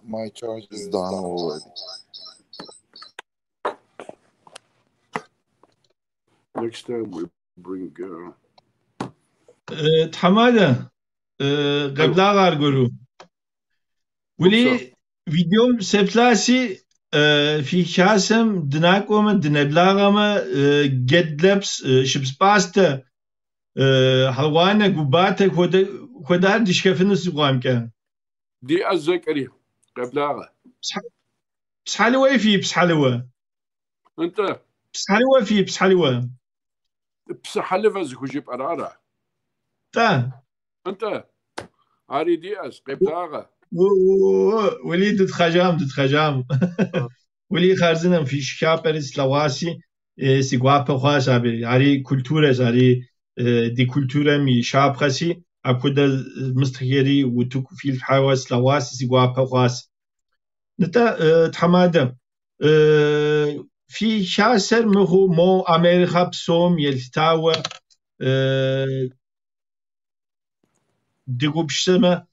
My charge is done already. Next time we bring... تحماده قبل غارغورو ولي فيديوم سبلاسي في شاسم دناكوم دنبلاغما جدلبس شبس باستا حلوانا قباتا كودار دشكفنس قوامكا دي الذكري قبلاغا بسحلوة في بسحلوة انت بسحلوة في بسحلوة بسحلوة زكوجيب أرارا تا انت عاري دياس قبلاغا ولي دتخجام ولي خارزنم في شكابرس لواسي سیگواه پخواس آبی هری کلتورز هری دی کلتوره می شاب خسی اکود مستخیری و تو فیل حواس لواس سیگواه پخواس نتا تمادم في شاسر مو أمريكا بسوم يلتاوى دقوب شسمة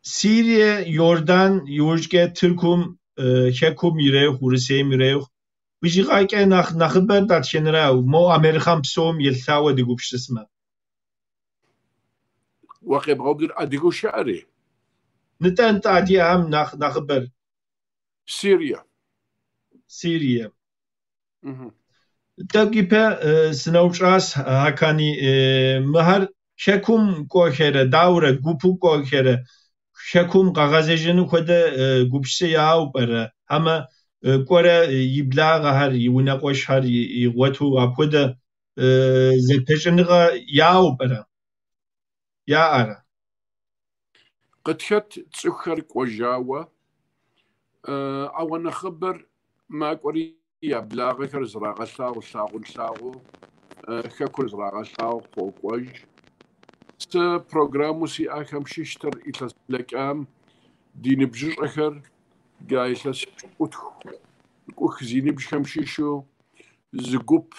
سيريا يوردان يورجك تركم شكم يريخ ورسيم يريخ بيجي غايك نخبر دات شنراو مو أمريكا بسوم يلتاوى دقوب شسمة واقع بغضر أدقو شعري نتا أنت عدي هم نخبر سيريا تقيبه سنوشاس هكاني مهر شكم كوخيره داوره گوپو كوخيره شكم قغازجنو كده گوبشي ياو بره اما كوره يبلاغ هر يونقوش هر يغوتو اكوده زپشنغا ياو بره يا ارا قد تسخر كوجاوا او نخبر ما قري يا بلاغ كرزراغ ساغو ككل زراغ ساغو خوكوج س بروجرام سي اكم شيشتر يتلك ام دين بجر اخر جايسس وخزيني بشكم شيشو زقوب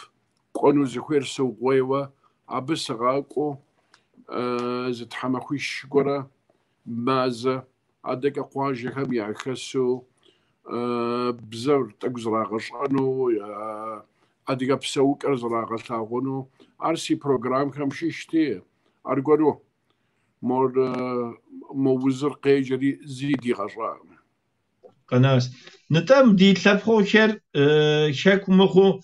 قانو زخير سوغويوا عبس غاقو زد حماخوش قرا مازا عدك قواجه هم يعكسو بزر تقزراغش انو يا اديك بسوق ازراغش تاغونو ارسي بروجرام كم شيشتي ارغورو مور موزر قيجري زيدي غشا قناس نتام دي تلفخو خير شك مخو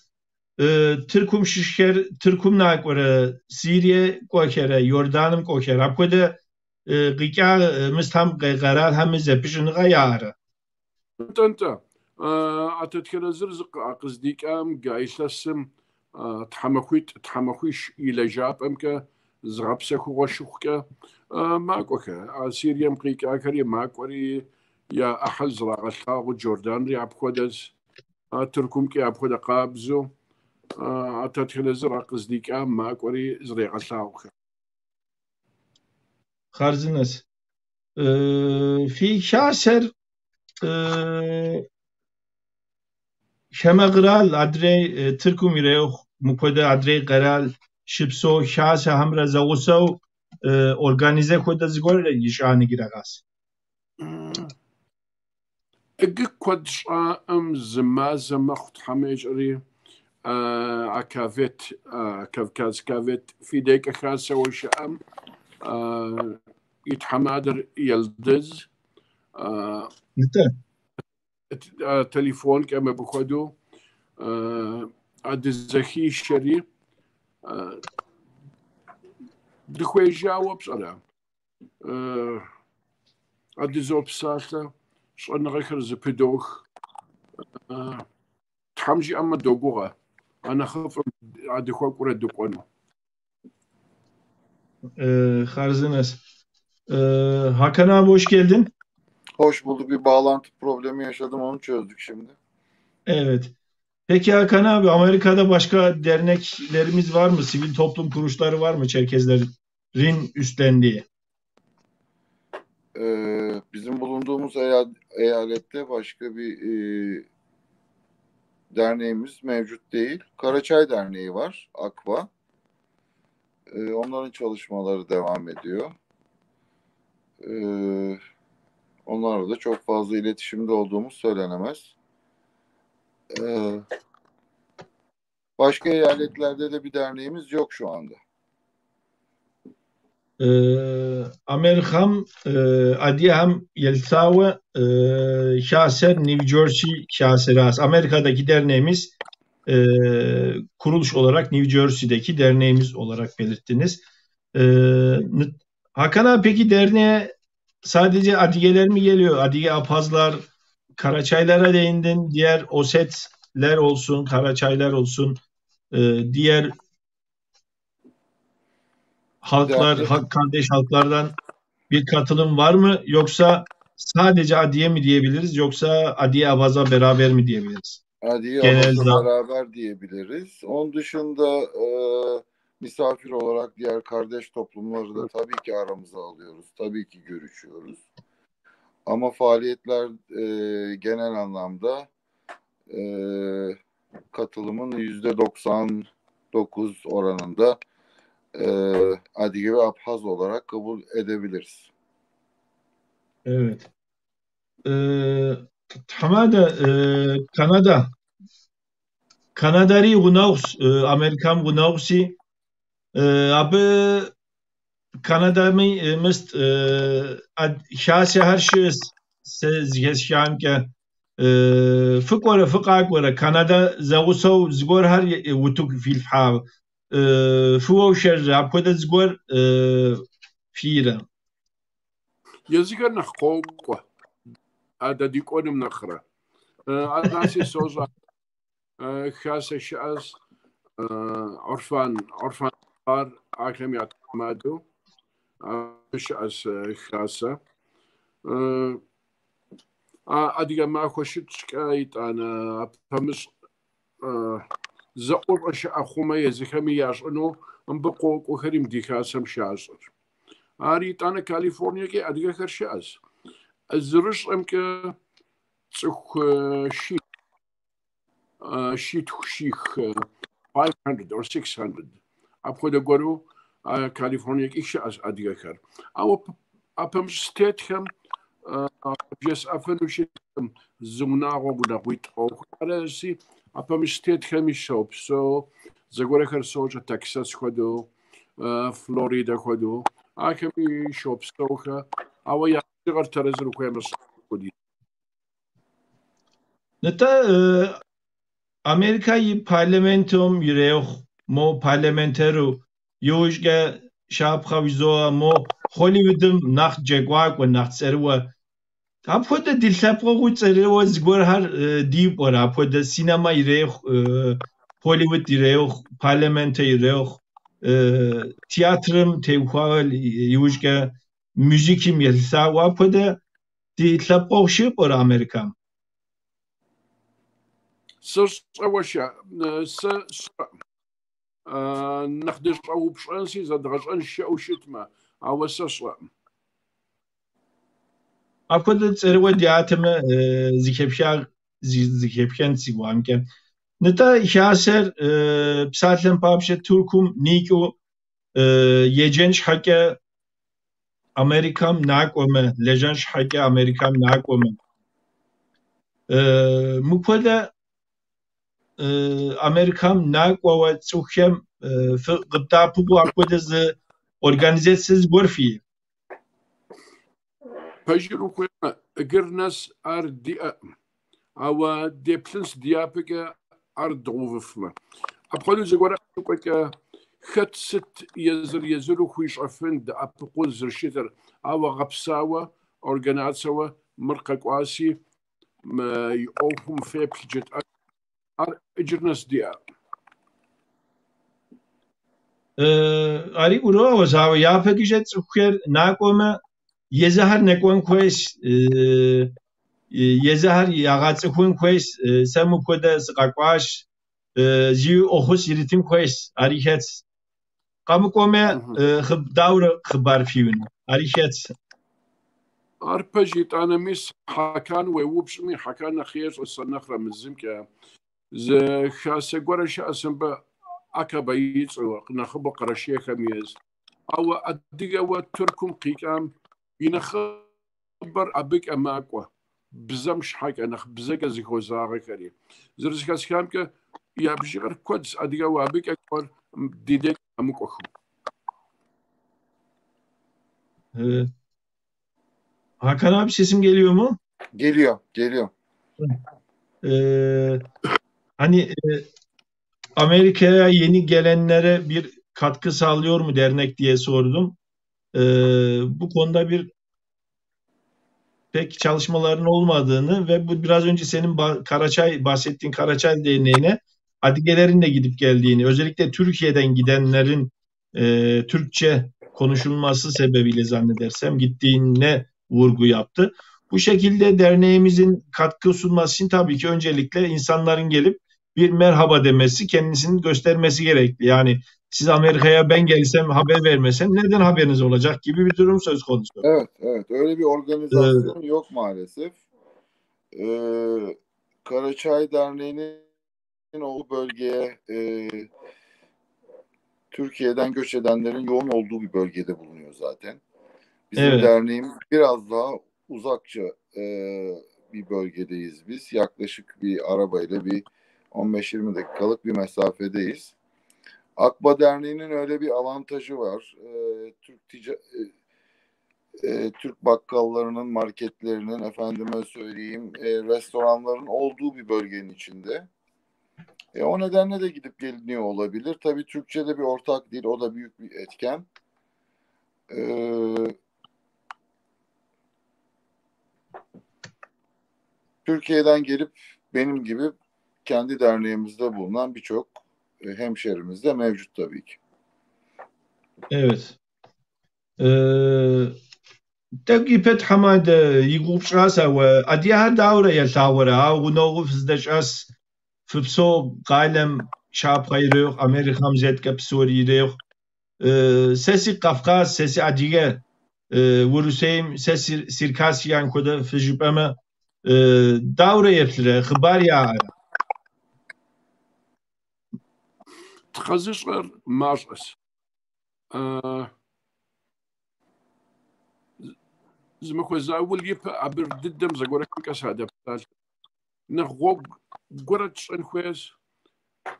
تركم ششكر تركم ناقوره سيريا كوكره يوردانم كوكره ابكده قيقا مستهم قرار هم زبشن غياره انت اتتكل زرزق قصديك ام قايس لسم تحمخويش الى جاب امك زغبسك وشوخك ماكوكا سيريا مقيقا كري ماكوري يا احل زراغشا وجوردان ري ابخودز تركم كي ابخود قابزو اتتكل زرق قصديك ام ماكوري زريغشا خارزنس في شاسر شمغرال ادري تركم يريخ مكوده ادري قرال شبسو شاس همرا زوسو اورغانيزه كوده زغور يشاني غراغاس كودش ام زماز مخت حميجري عكافيت كافكاز كافيت في ديك خاصه وشام يتحمادر يلدز تليفون كما بخدو عد الزكي الشري دخوي جاوب صراحة عد زوب سالة شأن غير زبدوخ تحمجي أما دوغوغا أنا خاف عد خوي كورة دوغوانو Xarzinas. Hakan abi hoş geldin. Hoş bulduk. Bir bağlantı problemi yaşadım. Onu çözdük şimdi. Evet. Peki Hakan abi Amerika'da başka derneklerimiz var mı? Sivil toplum kuruluşları var mı Çerkezlerin üstlendiği? Bizim bulunduğumuz eyalette başka bir derneğimiz mevcut değil. Karaçay Derneği var. AKVA. Onların çalışmaları devam ediyor. Onlarla da çok fazla iletişimde olduğumuz söylenemez. Başka eyaletlerde de bir derneğimiz yok şu anda. Amerikam adiyam yeltawe şaser New Jersey şaseras. Amerika'daki derneğimiz kuruluş olarak New Jersey'deki derneğimiz olarak belirttiniz. Hakan abi peki derneğe sadece adigeler mi geliyor? Adige apazlar, Karaçaylara değindin. Diğer Osetler olsun, Karaçaylar olsun, diğer halklar, kardeş halklardan bir katılım var mı? Yoksa sadece Adiye mi diyebiliriz? Yoksa Adiye Avaz'a beraber mi diyebiliriz? Hadi genel Allah'la beraber diyebiliriz. Onun dışında misafir olarak diğer kardeş toplumları da tabii ki aramıza alıyoruz. Tabii ki görüşüyoruz. Ama faaliyetler genel anlamda katılımın %99 oranında Adige ve Abhaz olarak kabul edebiliriz. Evet. Hamada Kanadari Gunaus Amerikan Gunausi abi Kanada'yı mıst şahsi her şey zgeshan ke فقرة كندا زغوسو زغور هر وتوك في الحال فو شر أبدا زغور فيرا يزيك نخوق هذا ديك أنا نخرة أدرسي سوزا خاصة شاس عرفان بار أكلميات مادو شاس خاصة أديك ما خوشت شكايت أنا فمش زقور أشياء خوما يزيكمي ياشنو بقوق وخريم ديكاسم شاسر أريد أنا كاليفورنيا كي أديك خرشاس الزرش أمك تسخ شيت شيخ 500 or 600 أبغى أقوله كاليفورنيا كي شاس أديك خر أو أبغى ستيتهم جس أفنوش زمنا وقنا ويت أو أرسي أبغى ستيتهم يشوب سو زغورة خرسوجة تكساس خدو فلوريدا خدو أكمل شوب سوكا أو يصير ترزل كويمس كودي. نتا أمريكاي parlamentom يريخ مو parlamenteru يوجع شاب خويزو مو هوليوودم نخ جگواق و نخ سروا أبغى دلتابو وتسروا زغور هر ديب ورا أبغى سينما يريخ هوليوود يريخ parlamento يريخ تياترم تيوخال يوجع müzikim yelsa wapoda di tlapqoshi por Amerika. سوشا نخدش أو بشانسي زادغش أنشأ أو شتما أو سوشا Wapoda tserwa diatme zikepshan siwamke. Neta ihyaser psalem papshe Turkum niku yejench hake Amerikam nakwame lejanch hake Amerikam nakwame. Mupoda Amerikam nakwa tsuchem gıbtapu bu akvada z organizasyız gorfi. Pajru kuya girnas ardi أو دي بلنس ديابك أرد غوفما أبقولوا زغورا كوكا خت ست يزر خويش أفند أبقول زرشتر أو غبساوا أورجاناتسوا مرقا قواسي ما يوهم في بلجت أجرناس ديا أري ورا وزاو يافك جت سكر ناقوما يزهر نكون كويس يزهر يغاتسخون كويس سمو كودا سقاقواش زيو أخوس يرتم كويس أريحت قامو كوما خب دور خبار فيون أريحت أربجيت أنا مس حكان ووبشمي حكان خير السنخرة من الزمكة ز خاصة قرش أسمبا أكبايت نخب قرشية خميز أو أدقى وتركم قيقام ينخبر أبيك أماكوا بزمش حاجة أنا بزاق زيكو زاغي كريم زرزك أسكامك يا بجيغر كودس أدقى وابيك أكبر ديديك أمك أخو Hakan abi sesim geliyor mu? Geliyor. Hani Amerika'ya yeni gelenlere bir katkı sağlıyor mu dernek diye sordum. Bu konuda pek çalışmaların olmadığını ve bu biraz önce senin bahsettiğin Karaçay Derneği'ne Adigelerin de gidip geldiğini, özellikle Türkiye'den gidenlerin Türkçe konuşulması sebebiyle zannedersem gittiğine vurgu yaptı. Bu şekilde derneğimizin katkı sunması için tabii ki öncelikle insanların gelip bir merhaba demesi, kendisini göstermesi gerekli. Yani siz Amerika'ya ben gelsem haber vermesem neden haberiniz olacak gibi bir durum söz konusu. Evet, evet. Öyle bir organizasyon yok maalesef. Karaçay Derneği'nin o bölgeye Türkiye'den göç edenlerin yoğun olduğu bir bölgede bulunuyor zaten. Bizim derneğimiz biraz daha uzakça bir bölgedeyiz biz. Yaklaşık bir arabayla bir 15-20 dakikalık bir mesafedeyiz. Akba Derneği'nin öyle bir avantajı var. Türk bakkallarının, marketlerinin, efendime söyleyeyim, restoranların olduğu bir bölgenin içinde. O nedenle de gidip geliniyor olabilir. Tabii Türkçe'de bir ortak dil, o da büyük bir etken. Türkiye'den gelip benim gibi kendi derneğimizde bulunan birçok hemşerimiz de mevcut tabii ki. Evet. Taqipet Hamad yigupşasa ve adiya davra yaltawra gunoguf zdaşas fıpso qalem şapayırıq Amerikam zetkap Suriyirıq sesi Kafkas sesi adiye vuruseyim sesi Sirkasyan koda fıjıpama davra yetlere xıbar ya تخزشغر مارس زمكو زاول يب عبر ددم زغورا كاس هذا بتاع نخوغ غورتش انخويز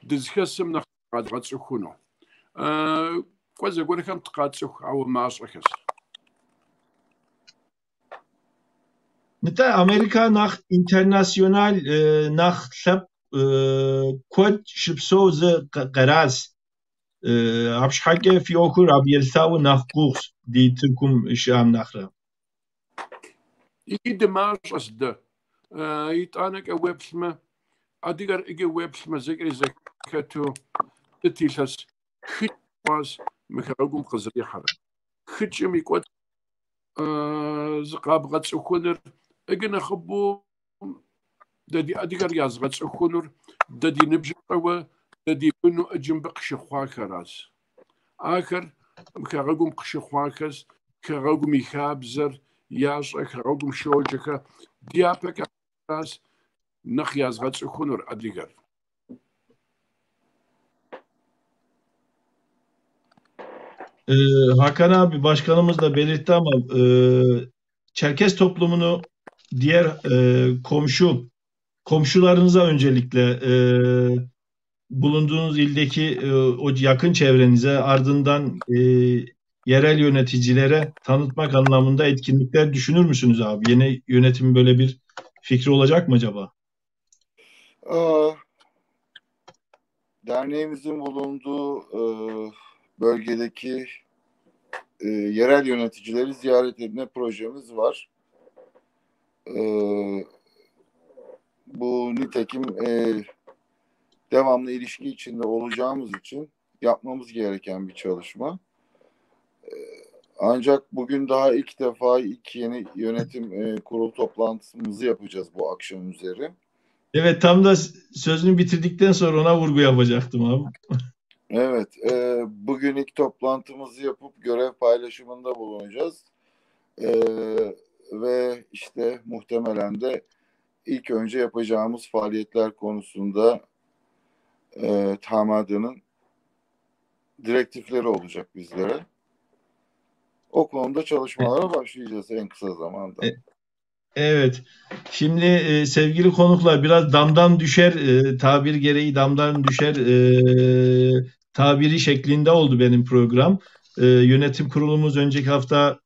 دزخسم نخ قاد غتصخونو كوزا غورا كم تقاتسخ او ماسخس Nita Amerika nach international nach tlap kod shipso ze qaraz abshhage fiokur abielsaw nach kurs di Türkum sham nachra يجي دماغ ده يتانك ويبسما ادير اجي ويبسما زي زكاتو تتيسس خيت واز مخرجم قزري حرب خيت ميكوت زقاب غتصخونر اجنا خبو ددي ادير ياز غتصخونر ددي نبجقوا ددي بنو اجم بقش خواكراز اخر مخرجم قش خواكس خرجم يخابزر ياش خرجم شوجكا ديابك راس نخياز غتصخونر ادير Hakan abi başkanımız da belirtti ama Çerkes toplumunu diğer komşularınıza öncelikle bulunduğunuz ildeki o yakın çevrenize ardından yerel yöneticilere tanıtmak anlamında etkinlikler düşünür müsünüz abi? Yeni yönetimin böyle bir fikri olacak mı acaba? Derneğimizin bulunduğu bölgedeki yerel yöneticileri ziyaret etme projemiz var. Bu nitekim devamlı ilişki içinde olacağımız için yapmamız gereken bir çalışma. Ancak bugün daha ilk defa yeni yönetim kurulu toplantımızı yapacağız bu akşam üzeri. Evet, tam da sözünü bitirdikten sonra ona vurgu yapacaktım abi. Evet, bugün ilk toplantımızı yapıp görev paylaşımında bulunacağız. Ve işte muhtemelen de ilk önce yapacağımız faaliyetler konusunda Hamad'ın direktifleri olacak bizlere. O konuda çalışmalara başlayacağız en kısa zamanda. Evet. Şimdi sevgili konuklar biraz damdan düşer, tabir gereği damdan düşer tabiri şeklinde oldu benim program. Yönetim kurulumuz önceki hafta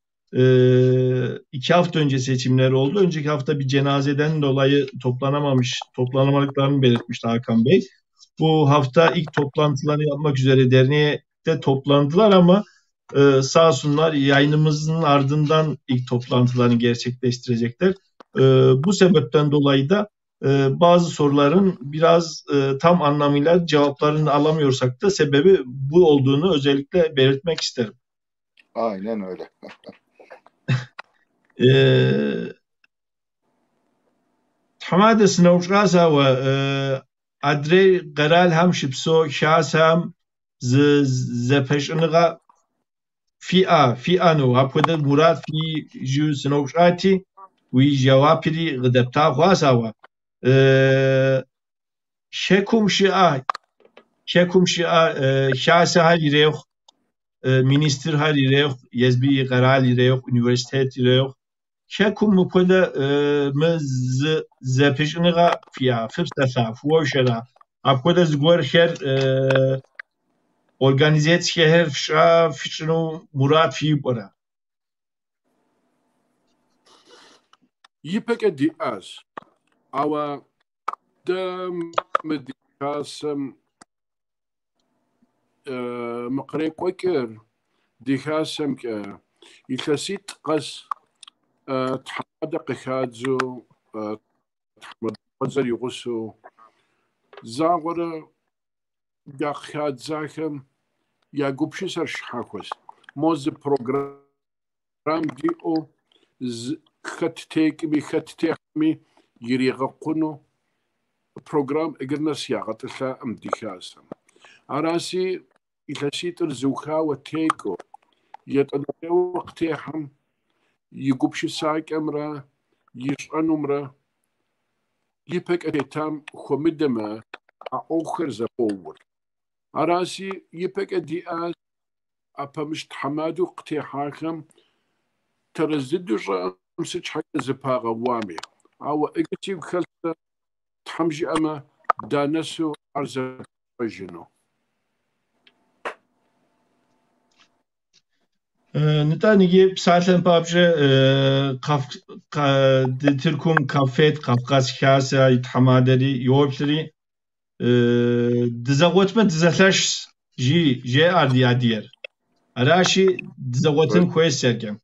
2 hafta önce seçimler oldu. Önceki hafta bir cenazeden dolayı toplanamadıklarını belirtmişti Hakan Bey. Bu hafta ilk toplantılarını yapmak üzere derneğe toplandılar ama sağ olsunlar yayınımızın ardından ilk toplantılarını gerçekleştirecekler. Bu sebepten dolayı da bazı soruların biraz tam anlamıyla cevaplarını alamıyorsak da sebebi bu olduğunu özellikle belirtmek isterim. Aynen öyle. تحماد سنوش راسا و أدري قرال هم شبسو شاس هم زبش نغا فئة نو هبكده مراد في جو سنوش راتي وي جوابي غدبتا خواسا و شكم شئة شاس هاي ريخ minister har ireo yezbi qaral ireo universitet ireo şekum mukoda mez zepishniga fiya fibstasa fuoshera apkoda zgor her organizet şehir fşa fişnu murat fi bora Yipek di az awa de medikasem مقري كويكر دي خاسم يخسيت قص تحمد قخادزو تحمد قزر يغسو زاغر دا خاد زاخم يا قبشي سر شحاكوس موز بروغرام دي او خط تيكمي خط تيكمي يريغ قنو بروغرام اقرنا سياغة الخا ام دي خاسم أراسي يخسيتر زوخا وتيكو يتقدر وقتهم يقبش سايك أمرا يشأن أمرا يبك أتيتام خمدما آخر زبور أراسي يبك أدياز أبا مش تحمادو قتيحاكم ترزدو رأمسج حاجة زباغة وامي أو إقتي بخلطة تحمجي أما دانسو أرزا جنو نتانيجي بسالن بابجة تركم كافيت قفقاز خاصة يتحمادري يوبلري دزغوت ما دزلاش جي أردي عدير أراشي دزغوتن كويس سرقم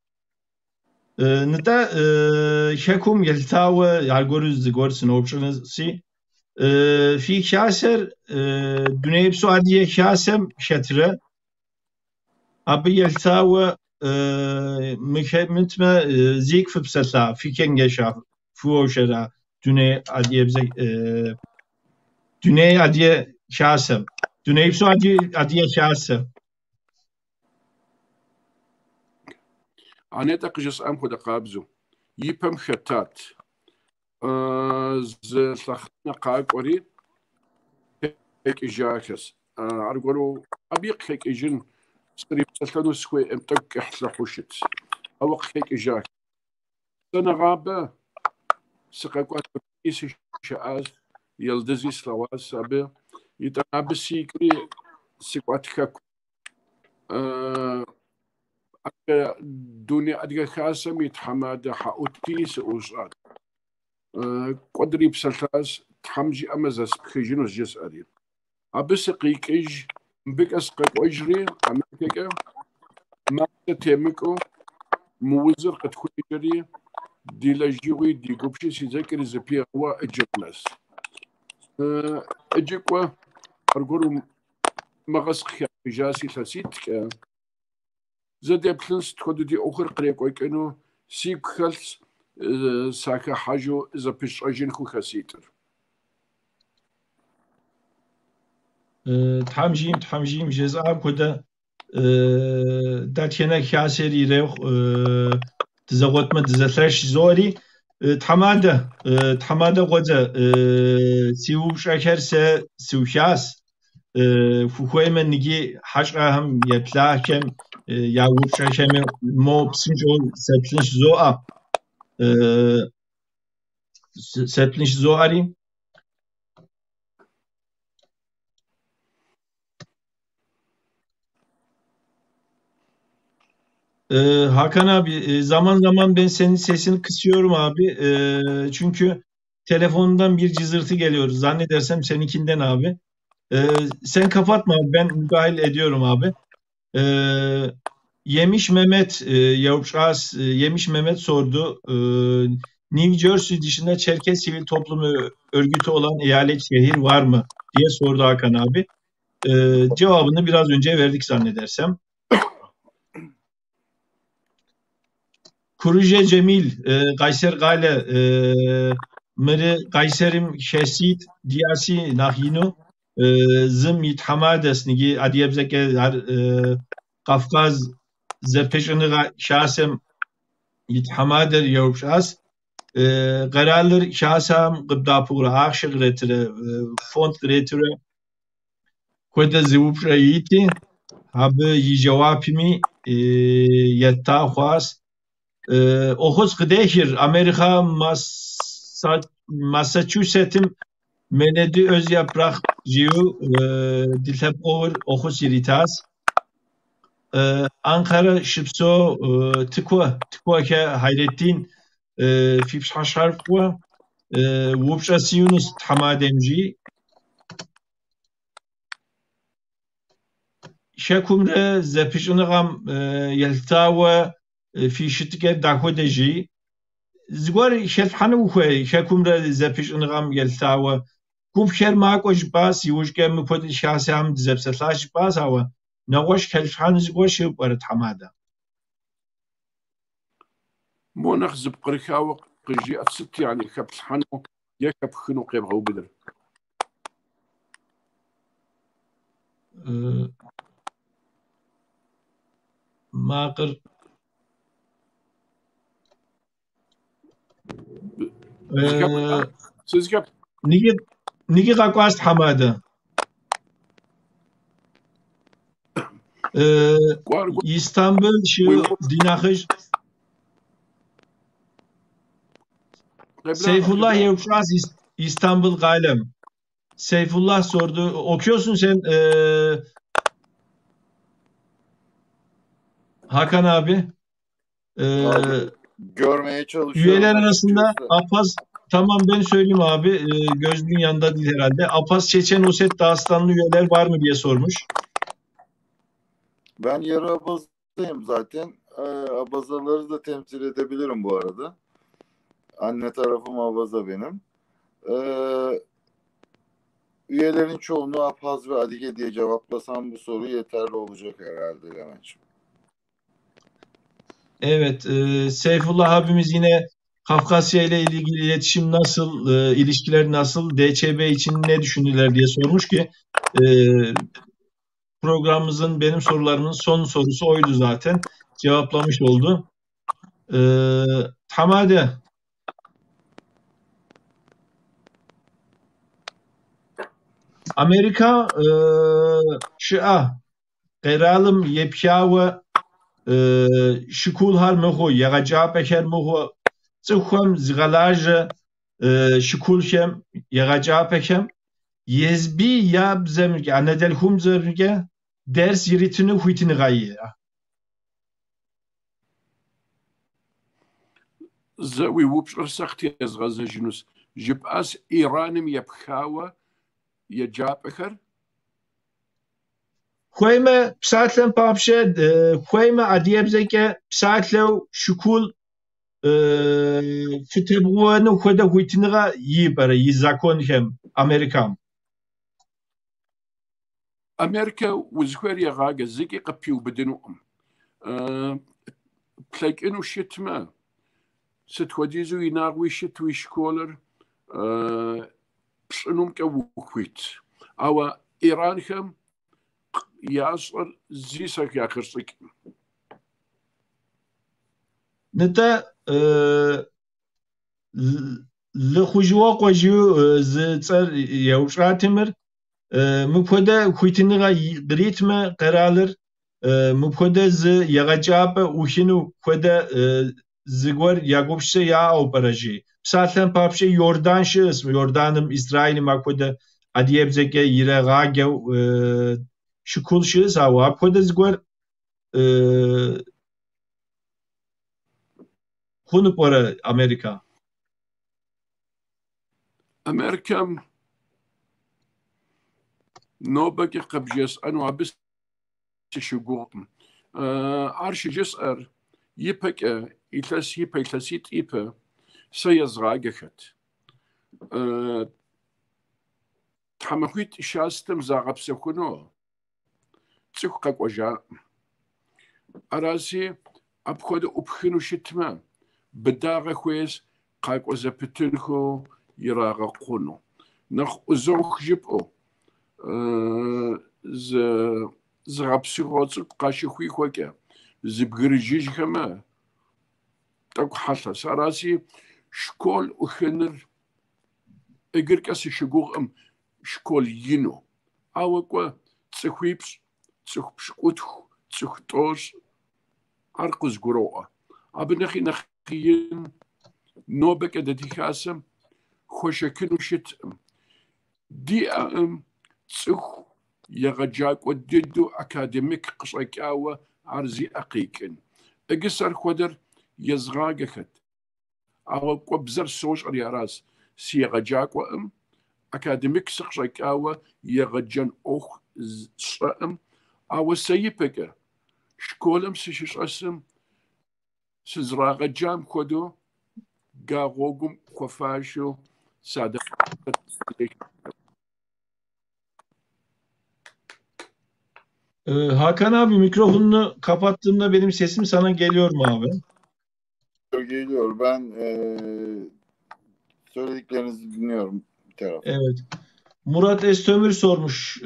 نتا شكم يلتاوى يالغورز زغور سنوبشنسي في خاسر دنيا بسعودية خاسم شترة أبي يلتاوى متما زيك في بسلا في كنجشة فوشرة دنيا عادية بزي دنيا عادية خاسم دنيا بسعودية عادية خاسم أنا تقجس أم خد قابزو يبهم خطات زخنا قاق وري هيك إجاكس أرجو أبيق هيك إجن سريب سلطنو سكوي امتك إحسلا خوشت أوق هيك إجاك سنة غابة سقاقوات بكيس شعاز يلدزي سلواز سابي يتناب السيكري سقوات كاكو دوني أدقى خاسم يتحماد حاوتي سأوزاد قدري بسلطاز تحمجي أمزاز بخيجين وزجس أدين أبس قيكيج بك أسقق أجري أمريكا ما تتمكو موزر قد خيجري دي لجيوي دي قبشي سيذاكر زبيا هو أجبناس أجيكوا أرقورو مغس خيجاسي ثاسيتك زاد يبلنس تخدو دي أخر قريق ويكينو سيك خلص ساكا حاجو إذا بيش أجين خو خسيتر تحمجيم جزاء كده داتينا خاسري ريخ تزغوت ما تزثرش زوري تحمادة غدا سيو شاكر سيو شاس فوخوي من نجي حشرة هم يتلاح كم يعوب شاكر مو بسنجون سبلنش زوء سبلنش زوء Hakan abi zaman zaman ben senin sesini kısıyorum abi. Çünkü telefonundan bir cızırtı geliyor. Zannedersem seninkinden abi. Sen kapatma abi, ben müdahil ediyorum abi. Yemiş Mehmet Yavuşas Yemiş Mehmet sordu. New Jersey dışında Çerkez Sivil Toplum Örgütü olan eyalet şehir var mı diye sordu Hakan abi. Cevabını biraz önce verdik zannedersem. Kuruje Cemil, Kayser Gale, مري قيسرم شسيت دياسي ناخينو زم يتحمادس نجي أديب زكى قفقاز زبشنغا شاسم يتحمادر يوبشاس قرالر شاسم قبدا بورا آخش غريتره فونت غريتره كودا زوبش رأيتي هب يجوابيمي يتا خواس أخوز قديشر أمريكا ماساتشوستم مندي öz yaprak jiu diltep over oxus iritas Ankara şipso tıkwa ke Hayrettin fipş haşar kwa wupşas Yunus tamademji şakumre zepişunğam yeltawa fişitke dakodeji zgwar şelfhanu khoy şakumre zepişunğam yeltawa كوبشر ماكوش باس يوش كم كود شاسام زبسلاش باس هو نغوش كلفان زغوش يبرت حماده مو نخزب قرخاو قجي اتست يعني كبحنو يكب خنو قيبغو بدر ماقر سيزكب نيجي قاقواست حماده İstanbul şu dinahış Seyfullah Yevşas İstanbul Galem Seyfullah sordu okuyorsun sen Hakan abi görmeye çalışıyorum. Üyeler arasında Apaz tamam ben söyleyeyim abi gözlüğün yanında değil herhalde. Apaz Çeçen Oset Dağıstanlı üyeler var mı diye sormuş. Ben yarı Abaz'dayım zaten. Abazaları da temsil edebilirim bu arada. Anne tarafım Abaza benim. Üyelerin çoğunu Apaz ve Adige diye cevaplasam bu soru yeterli olacak herhalde Levent'ciğim. Evet, Seyfullah abimiz yine Kafkasya ile ilgili iletişim nasıl, ilişkiler nasıl, DÇB için ne düşündüler diye sormuş ki programımızın benim sorularımın son sorusu oydu zaten. Cevaplamış oldu. Tamade. Amerika şıa qeralım yepşawa şikul har mıhu yağa peker mıhu Цӏыхухэм зыгъэлажьэ щыкулхэм егъэкӏапэхэм езби ябзэмркӏэ анэдэлъхумзэмркӏэ дерс иритыну хуитыныгъэе. Зэуи упщӏэр сэхъти езгъэзэжынущ. Жыпӏэс Ираным епхауэ еджапӏэхэр? Хуеймэ псалъэм папщӏэ, хуеймэ адыебзэкӏэ псалъэу щыкул фытебгъуэну хуэдэ хуитыныгъэ ипӏэрэ и законхэм Америкам? Америка узыхуейр егъаджэ, зыкӏи къыпиубыдынукъым. Плъэкӏыну щытмэ, сыт хуэдизу инагъуи щыт уи школыр пщӏынумкӏэ ухуит. Ауэ Иранхэм ящӏэр зи сэху яхыщӏыкӏ. Нытӏэ лыхъужьыуэ къуэжу зы цӏэр еупщӏатымэр мыпхуэдэ хуитыныгъэ къритмэ къэралыр мыпхуэдэ зы егъэкӏапӏэ ӏухыну хуэдэ зыгуэр ягупсысэ яӏэу пӏэрэ жи. Псалъэм папщӏэ Йордан щыӏэщ. Йорданым, Израилым апхуэдэ адыебзэкӏэ ирагъаджэу шыкул щыӏэщ, ауэ апхуэдэ зыгуэр хъуну пӏэрэ Америка? Америкэм нобэкӏэ къыбжесӏэну абы сыщыгугъкъым. Ар щыжысӏэр ипэкӏэ илъэс ипэ, илъэситӏ ипэ сэ езгъаджэхэт. Тхьэмахуитӏ шастэм загъэпсэхуну цӏыху къэкӏуэжакъым. Арази апхуэдэ ӏупхыну щытмэ, быдагъэ хуейщ къакӏуэ зэпытынхэу يراغ قونو نخ زوخ جبو زغابسيغوت قاشي خوي خوكا زبغرجيج كما تاكو حالة ساراسي شكول وخنر اگر كاسي شغوغ شكول ينو اوكوا تسخويبس تسخبشقوتخ تسختوش أرقز جروء أبنخي نخيين نوبك أدتي خاسم خوشكن وشتم دي تسخ يغجاك وددو أكاديميك قصيكاوة عرزي أقيكن أقصر خدر يزغاقخت أو قبزر سوش رياراس سيغجاك أكاديميك قصيكاوة يغجن أوخ صأم أو سيبك شكولم سيشش أسم سزراغ جام خدو قاغوغم خفاشو صادق Hakan abi mikrofonunu kapattığımda benim sesim sana geliyor mu abi? Geliyor. Ben söylediklerinizi dinliyorum bir taraftan. Evet. Murat Estömür sormuş.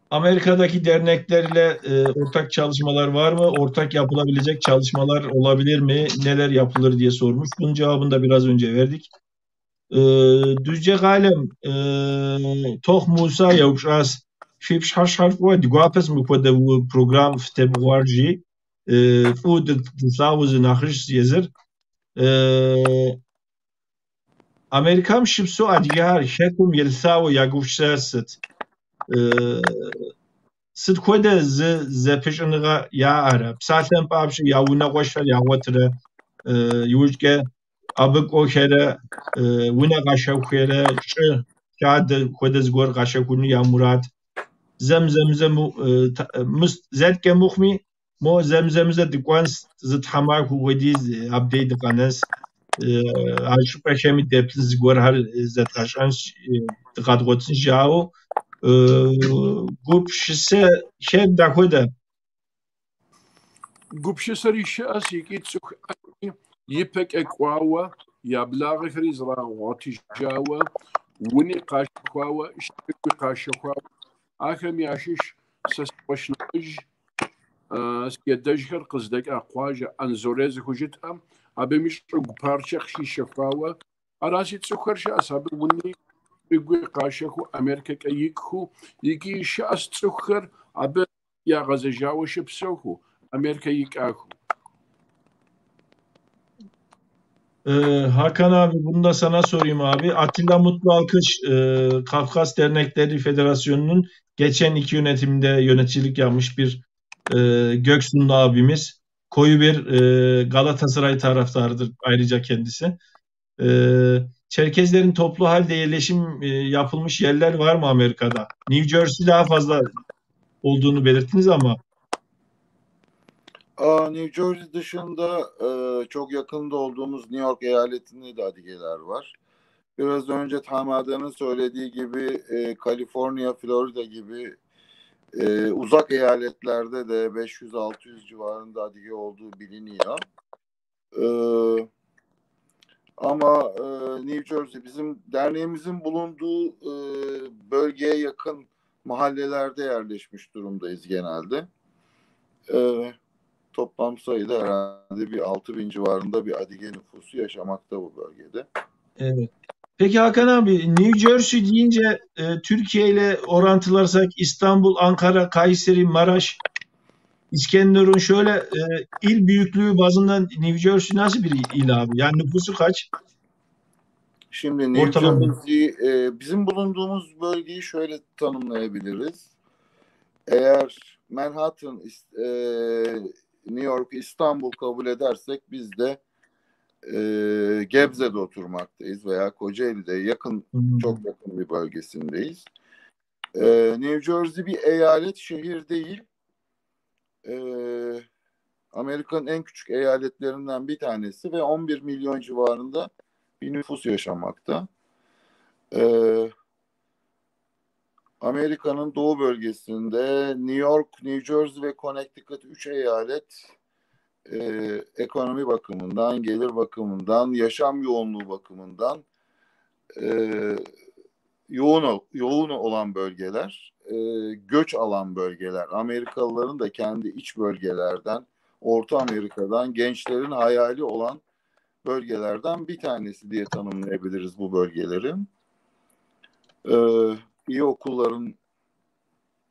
Amerika'daki derneklerle ortak çalışmalar var mı? Ortak yapılabilecek çalışmalar olabilir mi? Neler yapılır diye sormuş. Bunun cevabını da biraz önce verdik. Düzce galem Toh Musa yavşas şipş harf var. Diguapes mi kode bu program ftebuarji fud tuzavuz nahiş yazır. Amerikam şipsu adiyar şekum yelsav yagufşasıt. Sıd kode zepişiniga ya ara. Psaten papşı yavuna koşver yavatre yujke abık o kere wina gaşev kere şad kode zgor gaşekunu ya Murat zemzem mus zetke muhmi mo zemzemze dikwans zıt hamak wediz update qanas aşıp peşemi depsiz zgor har zet gaşans tıqadgotsin jao gupşise şed da kode gupşise rişas yikitsuk يبك أكواوا يبلغ خريز راواتي جاوا وني قاش كواوا اشتك قاش كواوا آخر يعشش سسوشنج سيدجهر قصدك أقواجا أنزوريز خجتها أبي مش بارشخ شي شفاوا أراسي تسكر شاس أبي وني يقول قاشكو أمريكا كيكو يجي شاس تسكر أبي يا غزجاوا شبسوكو أمريكا يكاكو Hakan abi bunu da sana sorayım abi. Atilla Mutlu Alkış Kafkas Dernekleri Federasyonu'nun geçen iki yönetimde yöneticilik yapmış bir Göksunlu abimiz. Koyu bir Galatasaray taraftarıdır ayrıca kendisi. Çerkezlerin toplu halde yerleşim yapılmış yerler var mı Amerika'da? New Jersey daha fazla olduğunu belirttiniz ama. New Jersey dışında çok yakında olduğumuz New York eyaletinde de adigeler var. Biraz önce Tamadan'ın söylediği gibi Kaliforniya, Florida gibi uzak eyaletlerde de 500-600 civarında adige olduğu biliniyor. Ama New Jersey bizim derneğimizin bulunduğu bölgeye yakın mahallelerde yerleşmiş durumdayız genelde. Toplam sayıda herhalde bir 6.000 civarında bir adige nüfusu yaşamakta bu bölgede. Evet. Peki Hakan abi New Jersey deyince Türkiye ile orantılarsak İstanbul, Ankara, Kayseri, Maraş, İskenderun şöyle il büyüklüğü bazından New Jersey nasıl bir il abi? Yani nüfusu kaç? Şimdi New Jersey bizim bulunduğumuz bölgeyi şöyle tanımlayabiliriz. Eğer Manhattan, New York, İstanbul kabul edersek biz de Gebze'de oturmaktayız veya Kocaeli'de çok yakın bir bölgesindeyiz. New Jersey bir eyalet, şehir değil. Amerika'nın en küçük eyaletlerinden bir tanesi ve 11 milyon civarında bir nüfus yaşamakta. Amerika'nın doğu bölgesinde New York, New Jersey ve Connecticut 3 eyalet ekonomi bakımından, gelir bakımından, yaşam yoğunluğu bakımından yoğun olan bölgeler, göç alan bölgeler. Amerikalıların da kendi iç bölgelerden, Orta Amerika'dan gençlerin hayali olan bölgelerden bir tanesi diye tanımlayabiliriz bu bölgeleri. İyi okulların,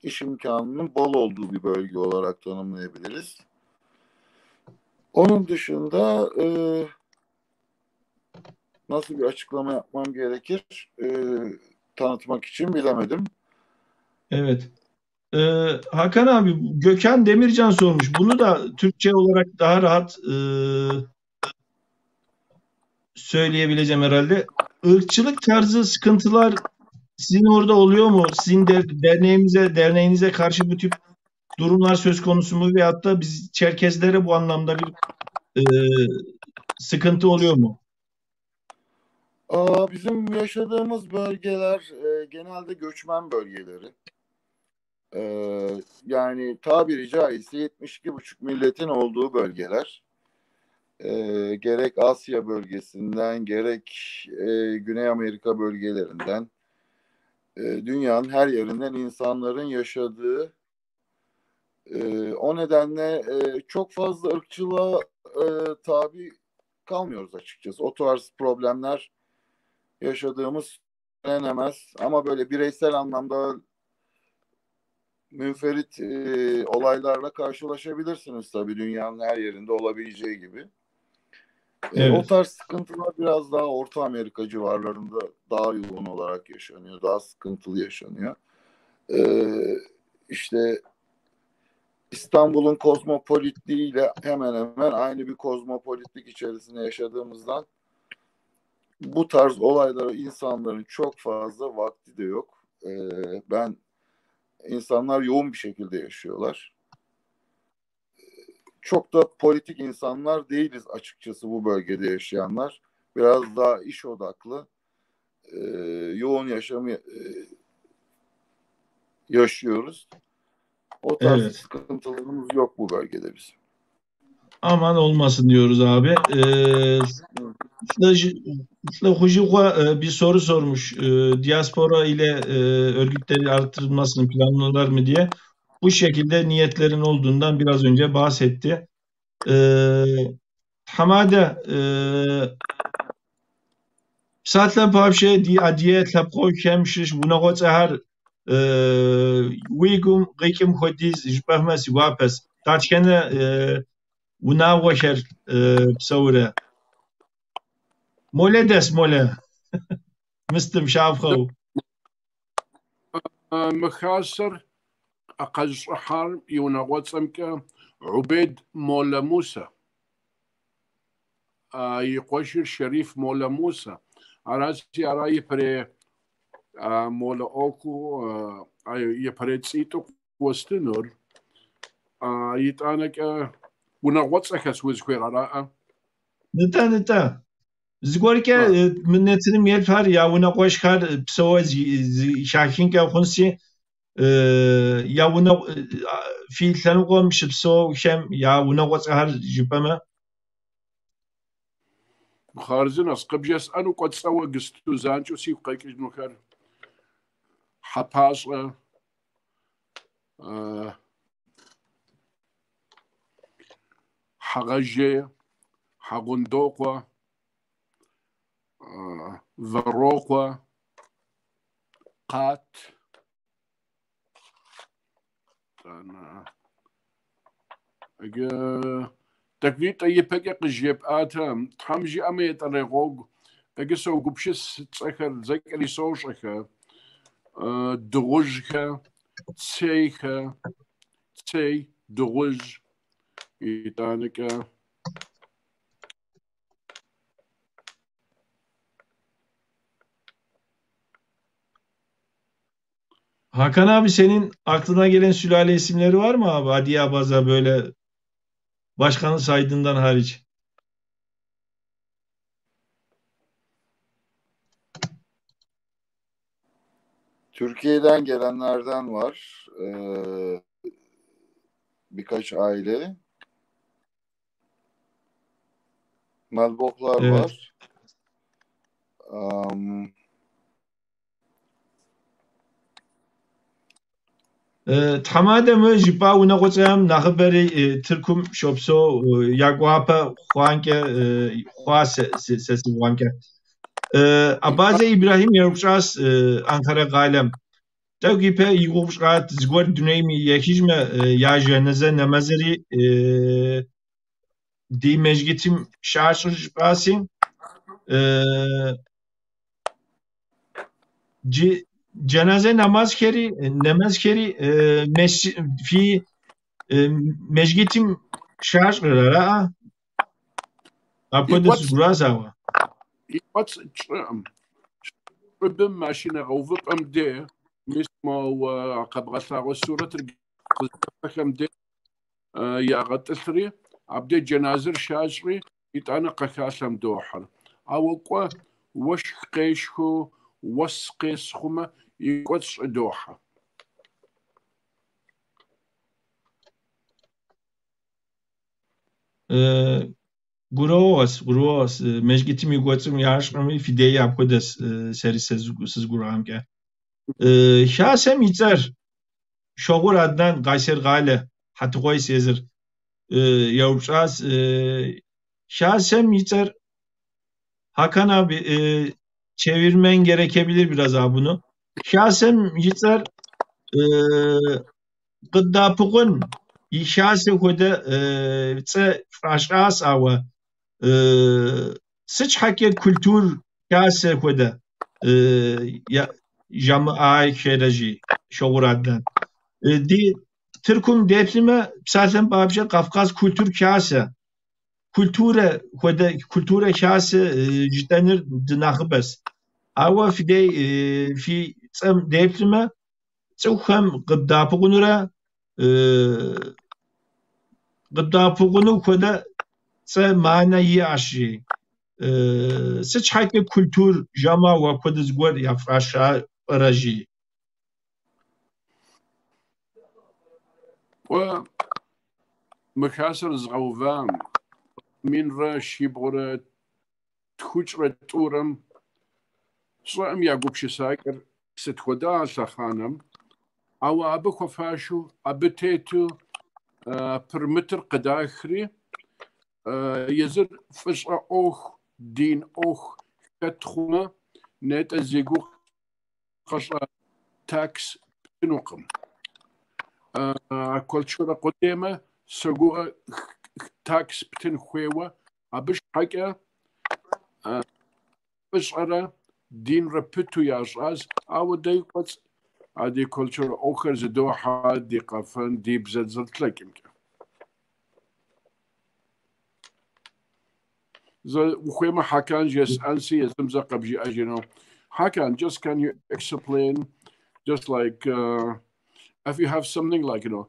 iş imkanının bol olduğu bir bölge olarak tanımlayabiliriz. Onun dışında nasıl bir açıklama yapmam gerekir tanıtmak için bilemedim. Evet. Hakan abi, Gökhan Demircan sormuş. Bunu da Türkçe olarak daha rahat söyleyebileceğim herhalde. Irkçılık tarzı sıkıntılar sizin orada oluyor mu? Sizin derneğinize karşı bu tip durumlar söz konusu mu? Veyahut da biz Çerkezlere bu anlamda bir sıkıntı oluyor mu? Bizim yaşadığımız bölgeler genelde göçmen bölgeleri. Yani tabiri caizse 72,5 milletin olduğu bölgeler. Gerek Asya bölgesinden, gerek Güney Amerika bölgelerinden, dünyanın her yerinden insanların yaşadığı, o nedenle çok fazla ırkçılığa tabi kalmıyoruz açıkçası. O tarz problemler yaşadığımız söylenemez. Ama böyle bireysel anlamda münferit olaylarla karşılaşabilirsiniz tabii, dünyanın her yerinde olabileceği gibi. Evet. O tarz sıkıntılar biraz daha Orta Amerika civarlarında daha yoğun olarak yaşanıyor. Daha sıkıntılı yaşanıyor. İşte İstanbul'un kozmopolitliğiyle hemen hemen aynı bir kozmopolitlik içerisinde yaşadığımızdan bu tarz olaylara insanların çok fazla vakti de yok. İnsanlar yoğun bir şekilde yaşıyorlar. Çok da politik insanlar değiliz açıkçası bu bölgede yaşayanlar. Biraz daha iş odaklı, yoğun yaşamı yaşıyoruz. O tarz sıkıntılarımız yok bu bölgede bizim. Aman olmasın diyoruz abi. Bir soru sormuş. Diaspora ile örgütleri artırılmasını planlıyorlar mı diye. Bu şekilde niyetlerin olduğundan biraz önce bahsetti. Hamade ساتلم پاپشه دی ادیه تلپخو کمشش بوناقو تهر ویگم قیکم خودیز جبهمسی واپس تاتکنه وناوشر بسوره موله دس موله مستم شافخو مخاسر أقل صحار يونغوت سمك عبيد مولا موسى يقوشر شريف مولا موسى أراسي أراي بري مولا أوكو يبري تسيتو وستنور يتانك ونغوت سكس وزكوير أراء نتا زگورکه منتنم یلفر یا وناقوش کار بسوز شاکین که خونسی یا وناق فیل تنقوم شبسو شم یا وناقوت هر جبهه خارزين أسقب جس أنا قد سوى قستو زانجو سيف قيك نوكر حباس حغجي حغندوقوا ذروقوا قات أنا تكفيت أي بقى قجيب آتم تحمجي أميت أريغوغ أجسو قبشس تسكر زيك اللي سوشك دغوجك تسيك تسي دغوج يتانك Hakan abi, senin aklına gelen sülale isimleri var mı abi? Adiyabaza böyle başkanı saydığından hariç. Türkiye'den gelenlerden var. Birkaç aile. Melboklar Evet. var. Thamade mı jipa una koçam nakhaberi Türk'üm şopso yagwapa Juanke Juan sesi Juanke. Abaze İbrahim Yarukşas Ankara Galem. Tevgipe Yuguşat zgor düneymi yekijme ya jeneze namazeri di mecgitim şarşır basim cenaze namaz keri fi mecgitim şarşırlara apodes gurasawa What's ربما ماشينا غوفق ام دي مسمو قبغا ثاغو السورة كم دي يا غتثري عبدي جنازر شاجري يتانا قكاسم دوحر او قوا وش قيشو وسقيس خما يقوتش دوحة Guros mecgitim yugotsum yarışmamı fideye yapkodes seri siz guramke. Şahsem itzer şoğur addan Gayser Gale Hatgoy Sezir yavuşas şahsem itzer Hakan abi çevirmen gerekebilir biraz abi bunu. Şahsem itzer gıddapıgın İşase koda tse faşas awa sıç hakke kültür kase koda ya jama'a şeraji şoğuraddan di Türk'üm deprime zaten babca Kafkas kültür kase kültüre koda kültüre kase ciddenir dınakıbes awa fide fi tsem deprime tsukham gıddapıgınura gıddapıgını koda tse manayı aşı sıç hakke kültür jama wa koda zgor ya faşa araji و مكاسر زغوفام من را شيبغرة تخوشرة تورم صلام يعقوب شساكر ستخدا سخانم او ابو خفاشو ابتيتو برمتر قداخري يزر فشا اوخ دين اوخ كتخوما نت ازيغو خشا تاكس نقم كولتشورا قدامه سجوا تاكس بتن خويوه ابش حاجه بشعره دين ربتو ياجاز او دي قص عادي كولتشورا اوخر زدوحه دي قفن دي بزلزل تلاقي وخيمه حكان جس انسي زمزه قبجي اجينو حكان just can you explain just like if you have something like, you know,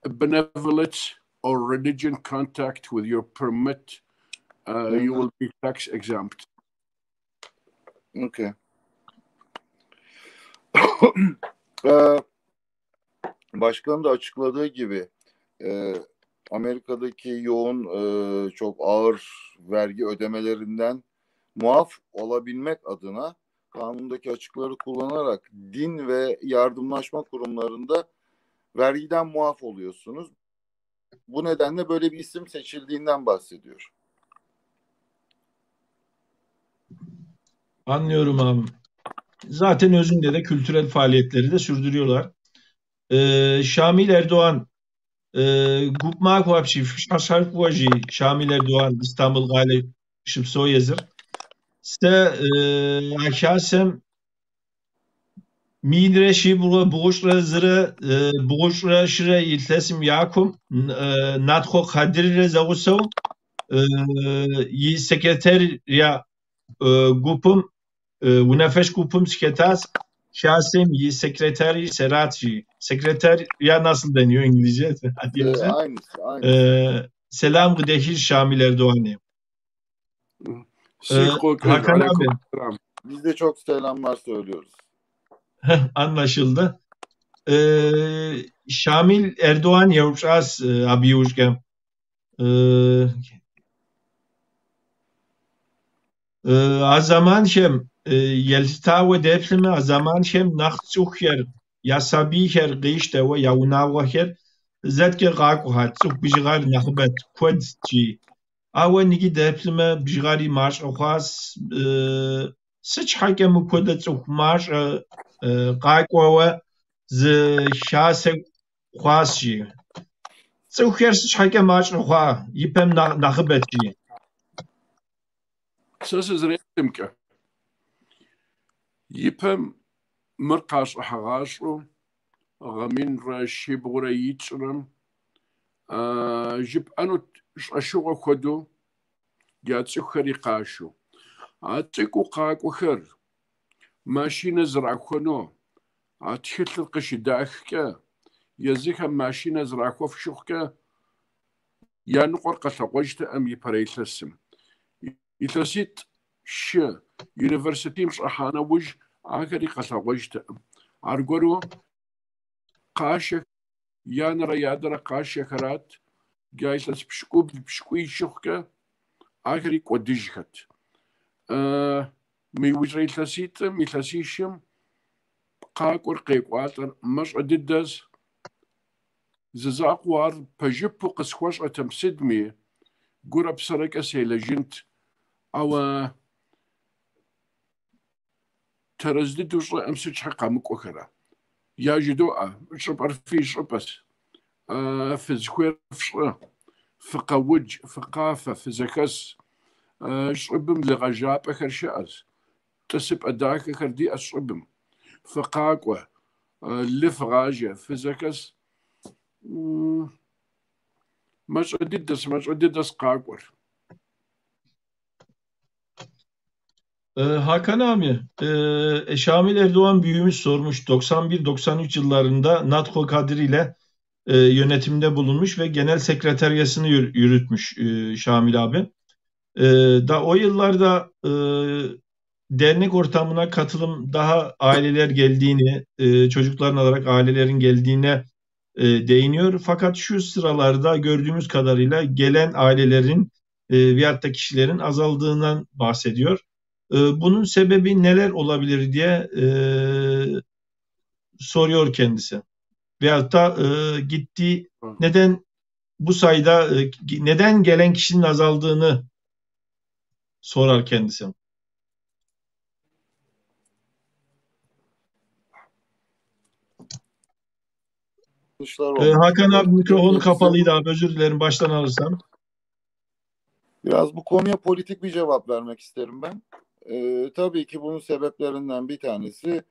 a benevolence or religion contact with your permit, you will be tax exempt. Okay. Başkanın da açıkladığı gibi Amerika'daki yoğun çok ağır vergi ödemelerinden muaf olabilmek adına kanundaki açıkları kullanarak din ve yardımlaşma kurumlarında vergiden muaf oluyorsunuz. Bu nedenle böyle bir isim seçildiğinden bahsediyor. Anlıyorum abi. Zaten özünde de kültürel faaliyetleri de sürdürüyorlar. Şamil Erdoğan Gupmak Vapşi Şarşark Vaji Şamil Erdoğan İstanbul Gale Şıpso yazır. İşte şahsem Midre şibru buğuşra zırı buğuşra şire iltesim yakum natxo kadirre zavusov yi sekreter ya gupum unafeş gupum sketas şahsem yi sekreteri seratçı sekreter ya nasıl deniyor İngilizce? Aynısı. Selam gıdehir Şamil Erdoğan'ı. Hakan abi. Biz de çok selamlar söylüyoruz. Anlaşıldı. Şamil Erdoğan yavuşas abi yavuşkem. Azaman şem yeltawe deplime azaman şem nachtsucher yasabicher gişte ve yaunavacher zetke qaquhat tsuk bijgal nakhbet kodji awe nigi deplime bijgali marş okhas sıç hakem kodet tsuk marş qaqwe z şase khwasji tsukher sıç hakem marş okha yipem nakhbetji سأزريمك يفهم مرقاش حغاشو غمين راشي بغرا يتشرم جيب أنو أشوغ خدو جاتسو خري قاشو عاتيكو قاكو خر ماشينة زرع خنو عاتشيت القشي داخكا يزيكا ماشينة زرع خوف شوخكا يا نقر قصة أم يبريتلسم يتسيت ش يونيفرسيتي مش أحانا وج عاكري قصة أرجورو قاشة يانرا يادرا قاشة خرات جايس بشكوي شوكا عاكري قديجخت مي وجري تلسيت مي تلسيشم قاكور قيقواتر مش عددز ززاقوار بجيبو قسخوش أتمسدمي قرب سرقة سيلجنت أو ترزدد وصل أمسك حقا مكوكرة يا جدوء شرب عرفي شربس في زكوير في قوج في قافة في زكس شربم لغجاب أخر شأس تسب أداك أخر دي أشربم في قاقوة لف غاجة في زكس مش عددس قاقور Hakan abi, Şamil Erdoğan büyüğümüz sormuş 91-93 yıllarında Natko Kadir ile yönetimde bulunmuş ve genel sekreteriyasını yürütmüş Şamil abi. Da o yıllarda dernek ortamına katılım daha aileler geldiğini, çocukların olarak ailelerin geldiğine değiniyor. Fakat şu sıralarda gördüğümüz kadarıyla gelen ailelerin veyahut da kişilerin azaldığından bahsediyor. Bunun sebebi neler olabilir diye soruyor kendisi. Veyahut da gittiği neden bu sayıda neden gelen kişinin azaldığını sorar kendisi. Hakan abi mikrofonu kapalıydı abi, özür dilerim, baştan alırsam. Biraz bu konuya politik bir cevap vermek isterim ben. Tabii ki bunun sebeplerinden bir tanesi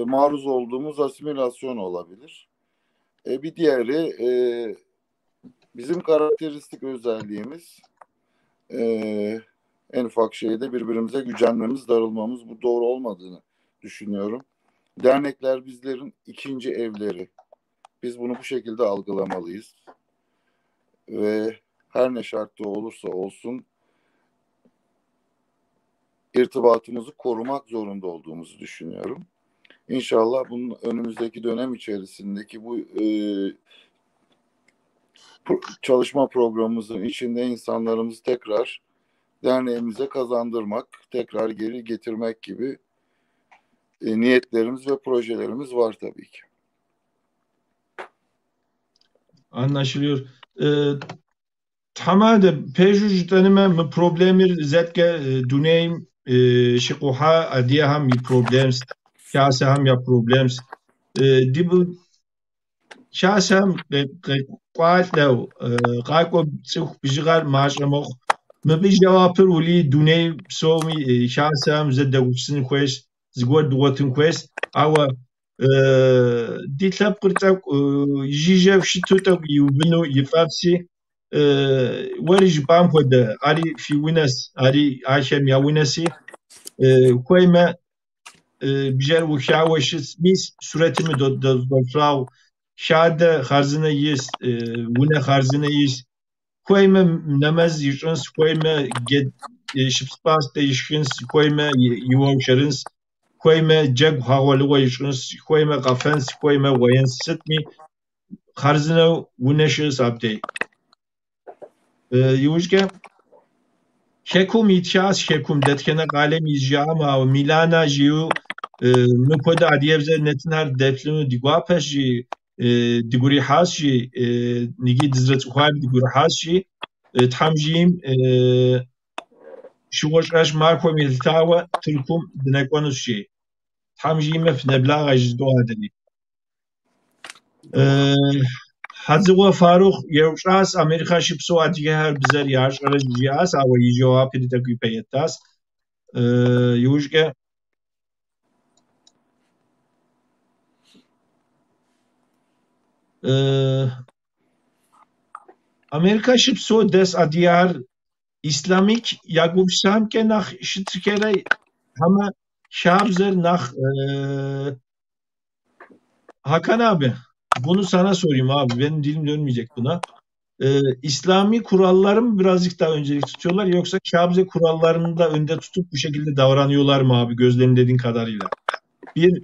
maruz olduğumuz asimilasyon olabilir. Bir diğeri bizim karakteristik özelliğimiz en ufak şeyde birbirimize gücenmemiz, darılmamız, bu doğru olmadığını düşünüyorum. Dernekler bizlerin ikinci evleri. Biz bunu bu şekilde algılamalıyız. Ve her ne şartta olursa olsun irtibatımızı korumak zorunda olduğumuzu düşünüyorum. İnşallah bunun önümüzdeki dönem içerisindeki bu çalışma programımızın içinde insanlarımızı tekrar derneğimize kazandırmak, tekrar geri getirmek gibi niyetlerimiz ve projelerimiz var tabii ki. Anlaşılıyor. Tamade pejuj tanıma problemir zetke duneyim şikuha adiye ham bir problems şahse ham ya problems dibu şahse ham qatlav qaqo tsuk bijgal maşamok mbi javapır uli duney somi şahse ham zedde uçsin quest zgod duatun quest awa ditlap qırtak jijev şitutak yubnu yifafsi ورج بام خود علی فی ونس علی عاشم یا ونسی کویمه بیشتر وشاوش میس صورتimi دادفراو شاد خارزنه یست ونه خارزنه یست کویمه نماز یشنس کویمه گد شپسپاس دیشکنس کویمه یوامشرنس کویمه جگ هاولو یشنس کویمه قفنس کویمه وینس ستمی خارزنه ونشس abdey. Yuvuşke? Şekum itşas şekum detkene kalem izjama ve Milana jiu mıpoda adiyevze netiner detlinu digwapeş ji diguri has ji nigi dizret ukhab diguri has ji thamjim şugoş marko miltawa Türkum dinekwanus ji thamjim mef neblaga jdo adeli Hazıwa Faruk yevşas Amerika şipso adiye her bizer yaş aracıyas ama yiyeceği pedi güpeyettas yuşke Amerika şipso des adiyar İslamik yagubsam ke nach şitkere ama şabzer nach Hakan abi bunu sana sorayım abi benim dilim dönmeyecek buna. İslami kuralları mı birazcık daha öncelik tutuyorlar yoksa Kabze kurallarını da önde tutup bu şekilde davranıyorlar mı abi gözlerin dediğin kadarıyla? Bir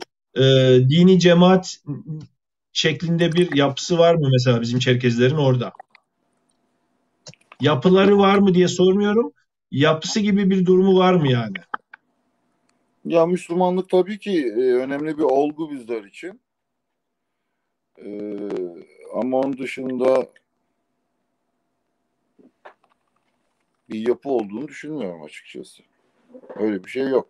dini cemaat şeklinde bir yapısı var mı mesela bizim Çerkezlerin orada? Yapıları var mı diye sormuyorum. Yapısı gibi bir durumu var mı yani? Ya Müslümanlık tabii ki önemli bir olgu bizler için. Ama onun dışında bir yapı olduğunu düşünmüyorum açıkçası. Öyle bir şey yok.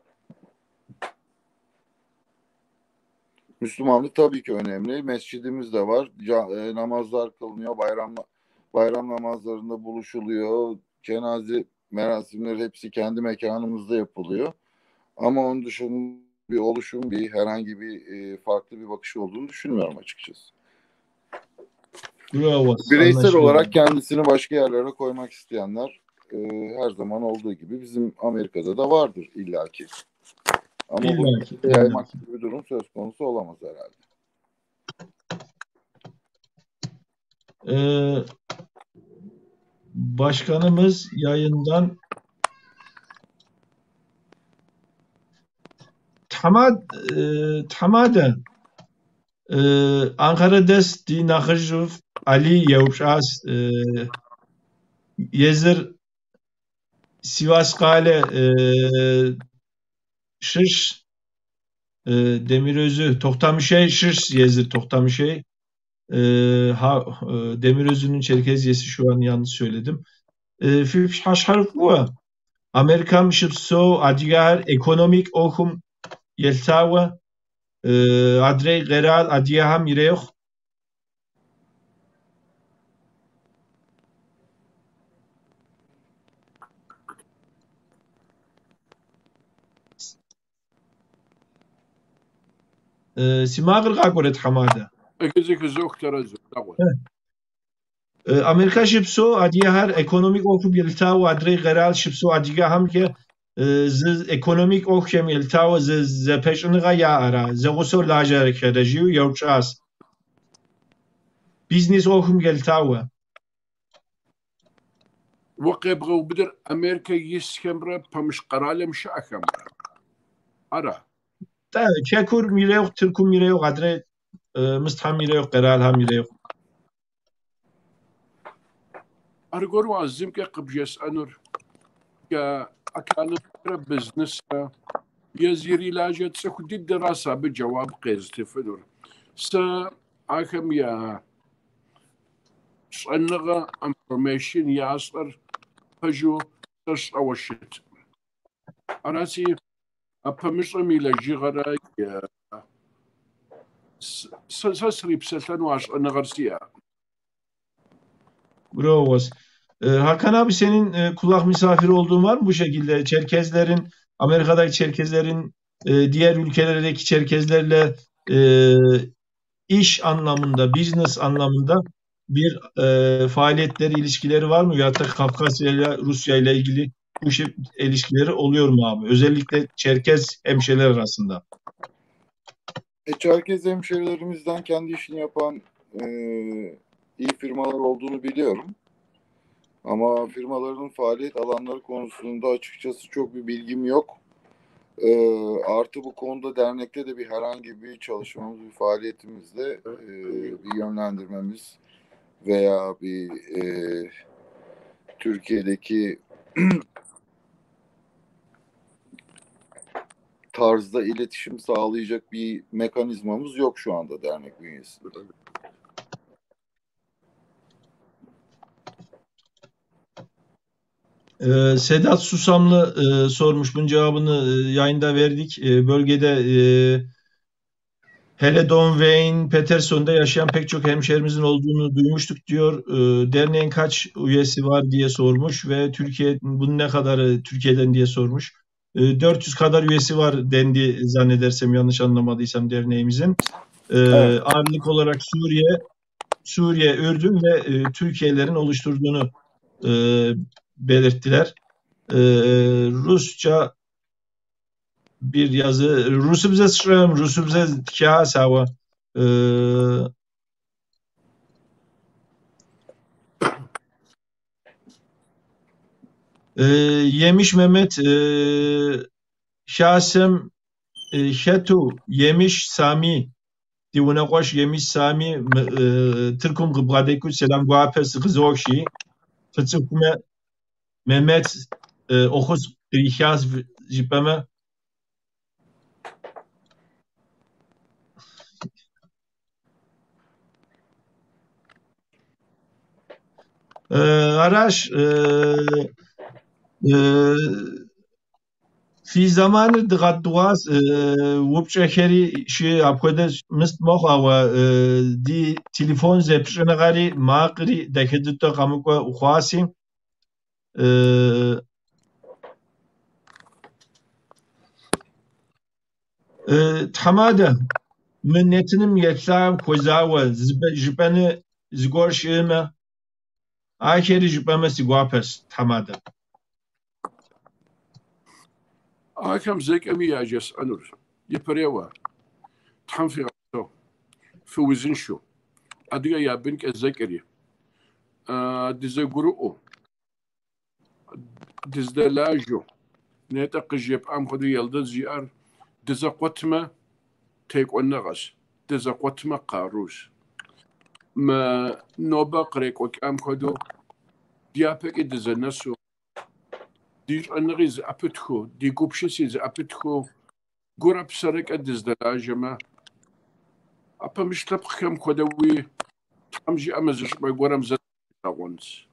Müslümanlık tabii ki önemli. Mescidimiz de var. Namazlar kılınıyor. Bayram namazlarında buluşuluyor. Cenaze merasimleri hepsi kendi mekanımızda yapılıyor. Ama onun dışında bir oluşum, herhangi bir farklı bir bakış olduğunu düşünmüyorum açıkçası. Bravo. Bireysel olarak kendisini başka yerlere koymak isteyenler her zaman olduğu gibi bizim Amerika'da da vardır illaki. Ama bu yaymak gibi bir durum söz konusu olamaz herhalde. Başkanımız yayından tamamen Ankara des di nakhjuf Ali Yevşas Yezir Sivas Kale Şiş Demirözü Toktamışey Şiş Yezir Toktamışey Demirözü'nün Çerkezyesi şu an yanlış söyledim. Fiş haşharf bu. Amerikam şıpso adigar ekonomik okum yeltawa adrey geral adiyaham yireyh simagır qakoret hamada. Amerika şıpso adiyahar ekonomik okum yeltawa adrey geral şıpso adigaham ke ekonomik okum yeltawa ze peşiniga ya ara ze gosor lajer kerejiu yevças biznes okum yeltawa وقيبغوا بدر أمريكا يسكمرة بمش قرالم شاكمرة أرى تا كاكور ميريو تركو ميريو قدري مستحم ميريو قرال هم ميريو أرجو عزيم كقبجس أنور كأكان بزنس يزيري لاجت سكودي الدراسة بجواب قيز تفدور أكم يا صنغة information ياسر هجو تش أوشت أراسي أبمشر ميلا جيغرا سسري بسلطان واش أنا غرسيا Brovos. Hakan abi senin kulak misafiri olduğun var mı bu şekilde? Çerkezlerin, Amerika'daki Çerkezlerin diğer ülkelerdeki Çerkezlerle iş anlamında, business anlamında bir faaliyetleri, ilişkileri var mı? Ya da Kafkasya ile Rusya ile ilgili bu ilişkileri oluyor mu abi? Özellikle Çerkez hemşehriler arasında. Çerkez hemşehrilerimizden kendi işini yapan iyi firmalar olduğunu biliyorum. Ama firmaların faaliyet alanları konusunda açıkçası çok bir bilgim yok. Artı bu konuda dernekte de herhangi bir çalışmamız, bir faaliyetimizde bir yönlendirmemiz veya bir Türkiye'deki tarzda iletişim sağlayacak bir mekanizmamız yok şu anda dernek bünyesinde. Sedat Susamlı sormuş. Bunun cevabını yayında verdik. Bölgede hele Don Wayne, Peterson'da yaşayan pek çok hemşehrimizin olduğunu duymuştuk diyor. Derneğin kaç üyesi var diye sormuş ve Türkiye bunun ne kadarı Türkiye'den diye sormuş. 400 kadar üyesi var dendi zannedersem, yanlış anlamadıysam derneğimizin. Evet. Ağırlık olarak Suriye, Ürdün ve Türkiye'lerin oluşturduğunu belirttiler. Rusça bir yazı. Rus'u bize sıçrayalım. Rus'u bize kâsava. Yemiş Mehmet şahsem Şetu Yemiş Sami Divuna Qoş Yemiş Sami Türk'üm Gıbgadekü Selam Guapes Gızokşi Fıtsıkume Mehmet Oğuz Rihaz Jipeme Araş في زمان دغدواس وبشكري شي أبكده مست مخا و دي تليفون زبشنا غاري ماقري دكتور قامكوا وخاسي تحماده من نتنم يتسام كوزاوة جبني زغور شيما آخر جبني سيغوابس تحماده كم زيك أمي يا جس أنور يبريوا تحم في غطو في وزن شو أديا يا بنك الزكري دزا قرؤو دزا لاجو نيتا قجيب أم خدو يلدز زيار دزا قوتما تيك ونغس دزا قوتما قاروس ما نوبا قريك وك أم خدو ديابك دزا نسو دير أنغيز أبتخو دي قوبشيز أبتخو قرب سرك أدز دلاجما أبا مش تبخم خدوي تحمجي أمزش ما قرم زد تاونس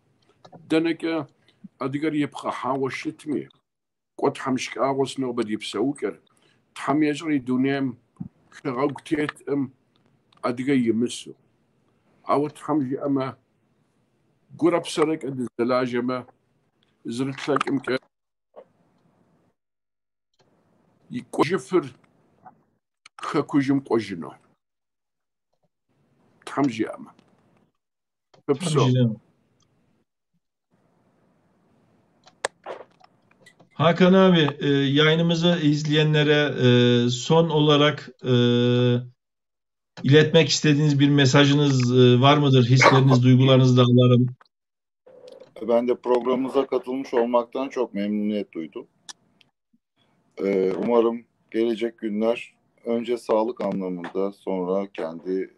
دنك أدقر يبقى حاوش شتمي قد حمشك آغوس نوبدي بسوكر تحم يجري دونيم خغوكتيت أدقر يمسو أو تحمجي أما قرب سرك أدز دلاجما زرت لك إمكان يكوجفر خكوجم قوجنو تحمجي أما ببسو Hakan abi, yayınımızı izleyenlere son olarak iletmek istediğiniz bir mesajınız var mıdır? Hisleriniz, duygularınızı da alalım. Ben de programımıza katılmış olmaktan çok memnuniyet duydum. Umarım gelecek günler önce sağlık anlamında, sonra kendi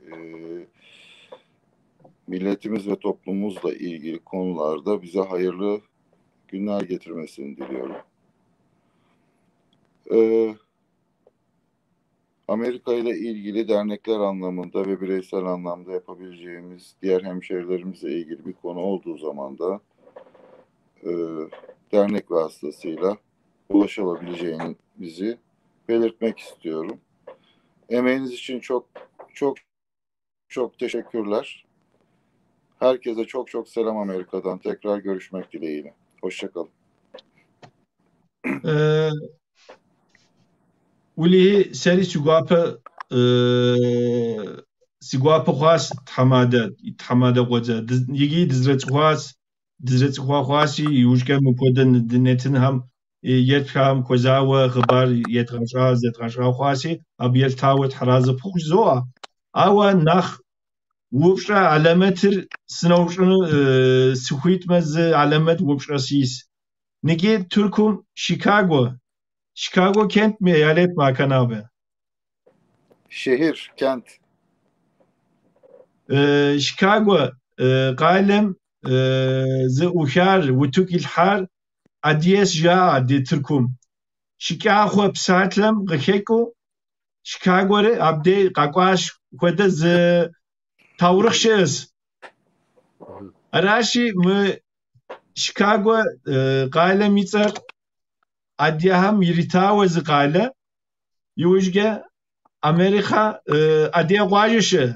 milletimiz ve toplumumuzla ilgili konularda bize hayırlı günler getirmesini diliyorum. Amerika ile ilgili dernekler anlamında ve bireysel anlamda yapabileceğimiz diğer hemşehrilerimizle ilgili bir konu olduğu zaman da dernek vasıtasıyla ulaşılabileceğinizi belirtmek istiyorum. Emeğiniz için çok teşekkürler. Herkese çok selam Amerika'dan. Tekrar görüşmek dileğiyle. Hoşçakalın. Ulihi seri sigwapa khwas thamada qoza yigi dizret khwasi yujka mukodan dinetin ham yetkam kozawa khabar yetghasha khwasi abyel tawet haraz phuzwa awa nakh wubsha alamatr snawshunu sukhitmaz alamat wubshasis nigi Türkum Chicago kent mi, eyalet mi Hakan abi? Şehir, kent. Chicago قالم ز اوخر و تو الحر ادیس جا ادی ترکم Chicago psatlem gıkeko Chicago're abde kakwaş kwede z tavrık şez. Arashi mı Chicago qale mitsar adiyaham yiritawe z qale yujge Amerika adiya qajışı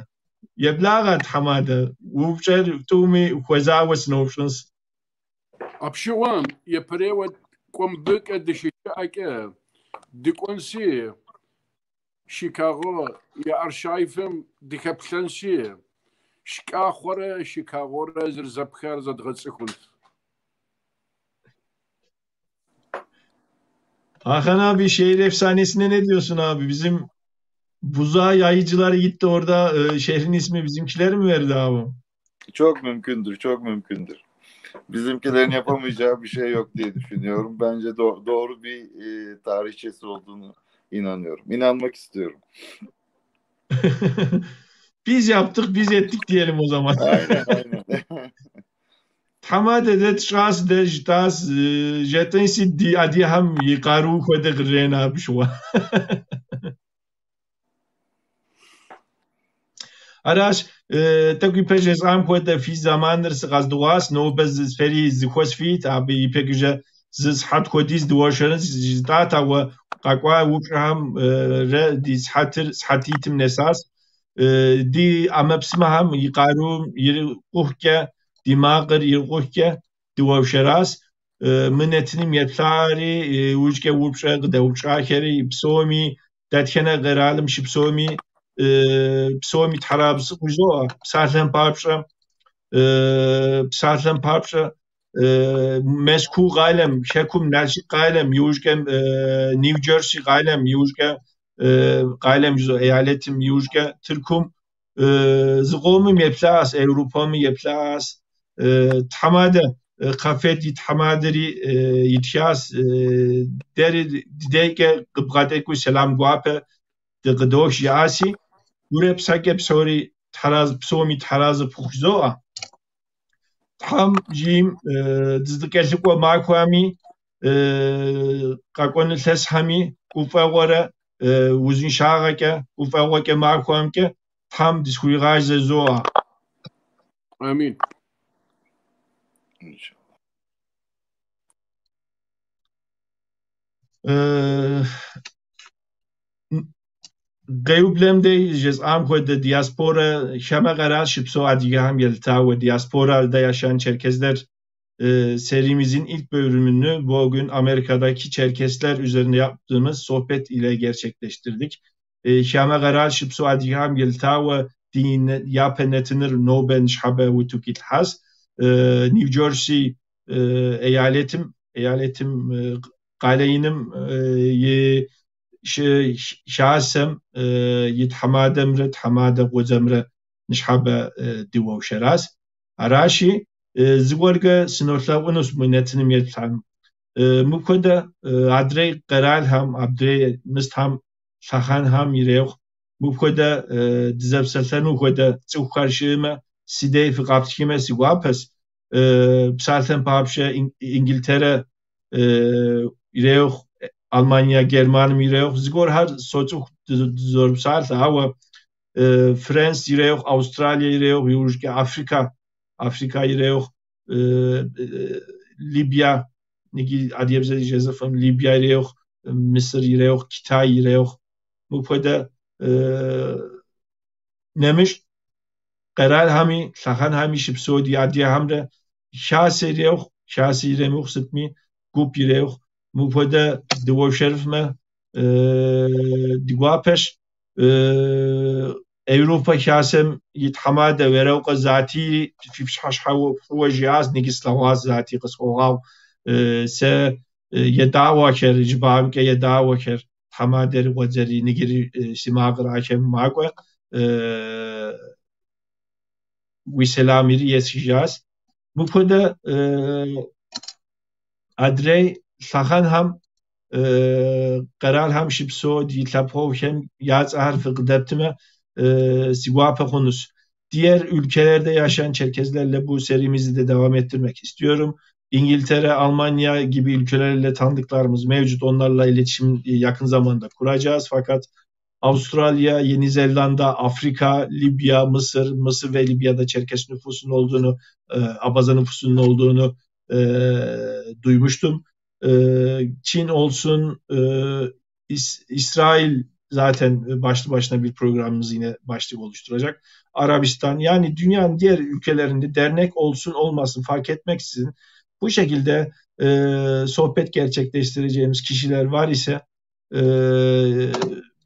yeblagat hamada wubçer tumi khwazawas nofshns. Apşuam yaprewa kom bök edişike dikonsi Chicago ya arşayfım dikaplansi Chicago'ra zirzapkar zadgatsıkun. Hakan abi şehir efsanesine ne diyorsun abi? Bizim buzağı yayıcılar gitti orada şehrin ismi bizimkiler mi verdi abi? Çok mümkündür, çok mümkündür. Bizimkilerin yapamayacağı bir şey yok diye düşünüyorum. Bence doğru bir tarihçesi olduğunu inanıyorum. İnanmak istiyorum. Biz yaptık, biz ettik diyelim o zaman. Aynen, aynen. Hamade det şahs de jtas jetensi di adiyaham yikaru kwede grena bişwa. Araş takvi pejes am kwede fi zamandır sıgazduas no bez feri zikos fit abi ipekje ziz hat kwediz duwaşarız jitata ve qaqwa wuqham re di satitim nesas di amapsmaham yikaru yirquhke dimağır yirquhke duwaşaras منتنیم یتلاری وجه وبشه قد وبشاکری بسومی دتکنه غرالم شی بسومی ترابس وجوه بسالم پابشه مسکو قالم شکم نشی قالم یوجه نیوجرسی قالم یوجه قالم جزو eyaletim یوجه ترکم زقومم یپلاس اوروپام یپلاس تماده قافت يتحمادري يتياس داري ديك قبقاتيكو سلام قوابه دقدوش ياسي ورب ساكب سوري تحراز بسومي تحراز بخزوة تحم جيم دزدكالكو ماكوامي قاقون الثس همي قوفا ورا وزن شاغكا قوفا وكا ماكوامكا تحم دسكوي غاز زوة آمين قيوبلمدي جزءام خود دیاسپورا شما قرار şipso adiye ham yelta ve diasporada yaşayan Çerkezler serimizin ilk bölümünü bugün Amerika'daki Çerkesler üzerine yaptığımız sohbet ile gerçekleştirdik. Şama qarar şipso adiye ham yelta ve din yapenetinir noben şhabe ve tukit has New Jersey eyaletim قالينم شاسم يتحمادم رد حمادة وزمرة نشحبة دوا وشراس عراشي زورجا سنورلا ونص منتنم يتحم مكودا عدري قرال هم عدري مستهم شخان هم يريخ مكودا دزاب سلطان مكودا تسوخار شيما سيدي في قابتكيما سيوابس بسالتن بابشة إنجلترا يريخ Almanya, German mireyok, zgor har soçuk zor salt hava Frans yireyok, Avustralya yireyok, yurjke Afrika yireyok, Libya nigi adiyebze jezefam Libya yireyok, Mısır yireyok, Kitay yireyok. Bu payda nemiş qaral hami sahan hami şipsodi adiye hamre şase yireyok, şase yireyok sıtmi gup yireyok. مفوده دو شرف ما دقاپش أوروبا كاسم يتحمد وروق ذاتي في فشحش هو جهاز نجس لواز ذاتي قصوغاو س يدعوة كر جبام كي يدعوة كر حمد وزري نجري سماغر عشان معقوة وسلامي يسجاز مفوده أدري سخن هم قرار هم شبسو دي تلابخو hem yaz harfi gıdaptime sigvapa konus. Diğer ülkelerde yaşayan Çerkezlerle bu serimizi de devam ettirmek istiyorum. İngiltere, Almanya gibi ülkelerle tanıdıklarımız mevcut. Onlarla iletişim yakın zamanda kuracağız. Fakat Avustralya, Yeni Zelanda, Afrika, Libya, Mısır ve Libya'da Çerkes nüfusunun olduğunu, Abaza nüfusunun olduğunu duymuştum. Çin olsun, İsrail zaten başlı başına bir programımız yine başlık oluşturacak. Arabistan, yani dünyanın diğer ülkelerinde dernek olsun olmasın fark etmeksizin bu şekilde sohbet gerçekleştireceğimiz kişiler var ise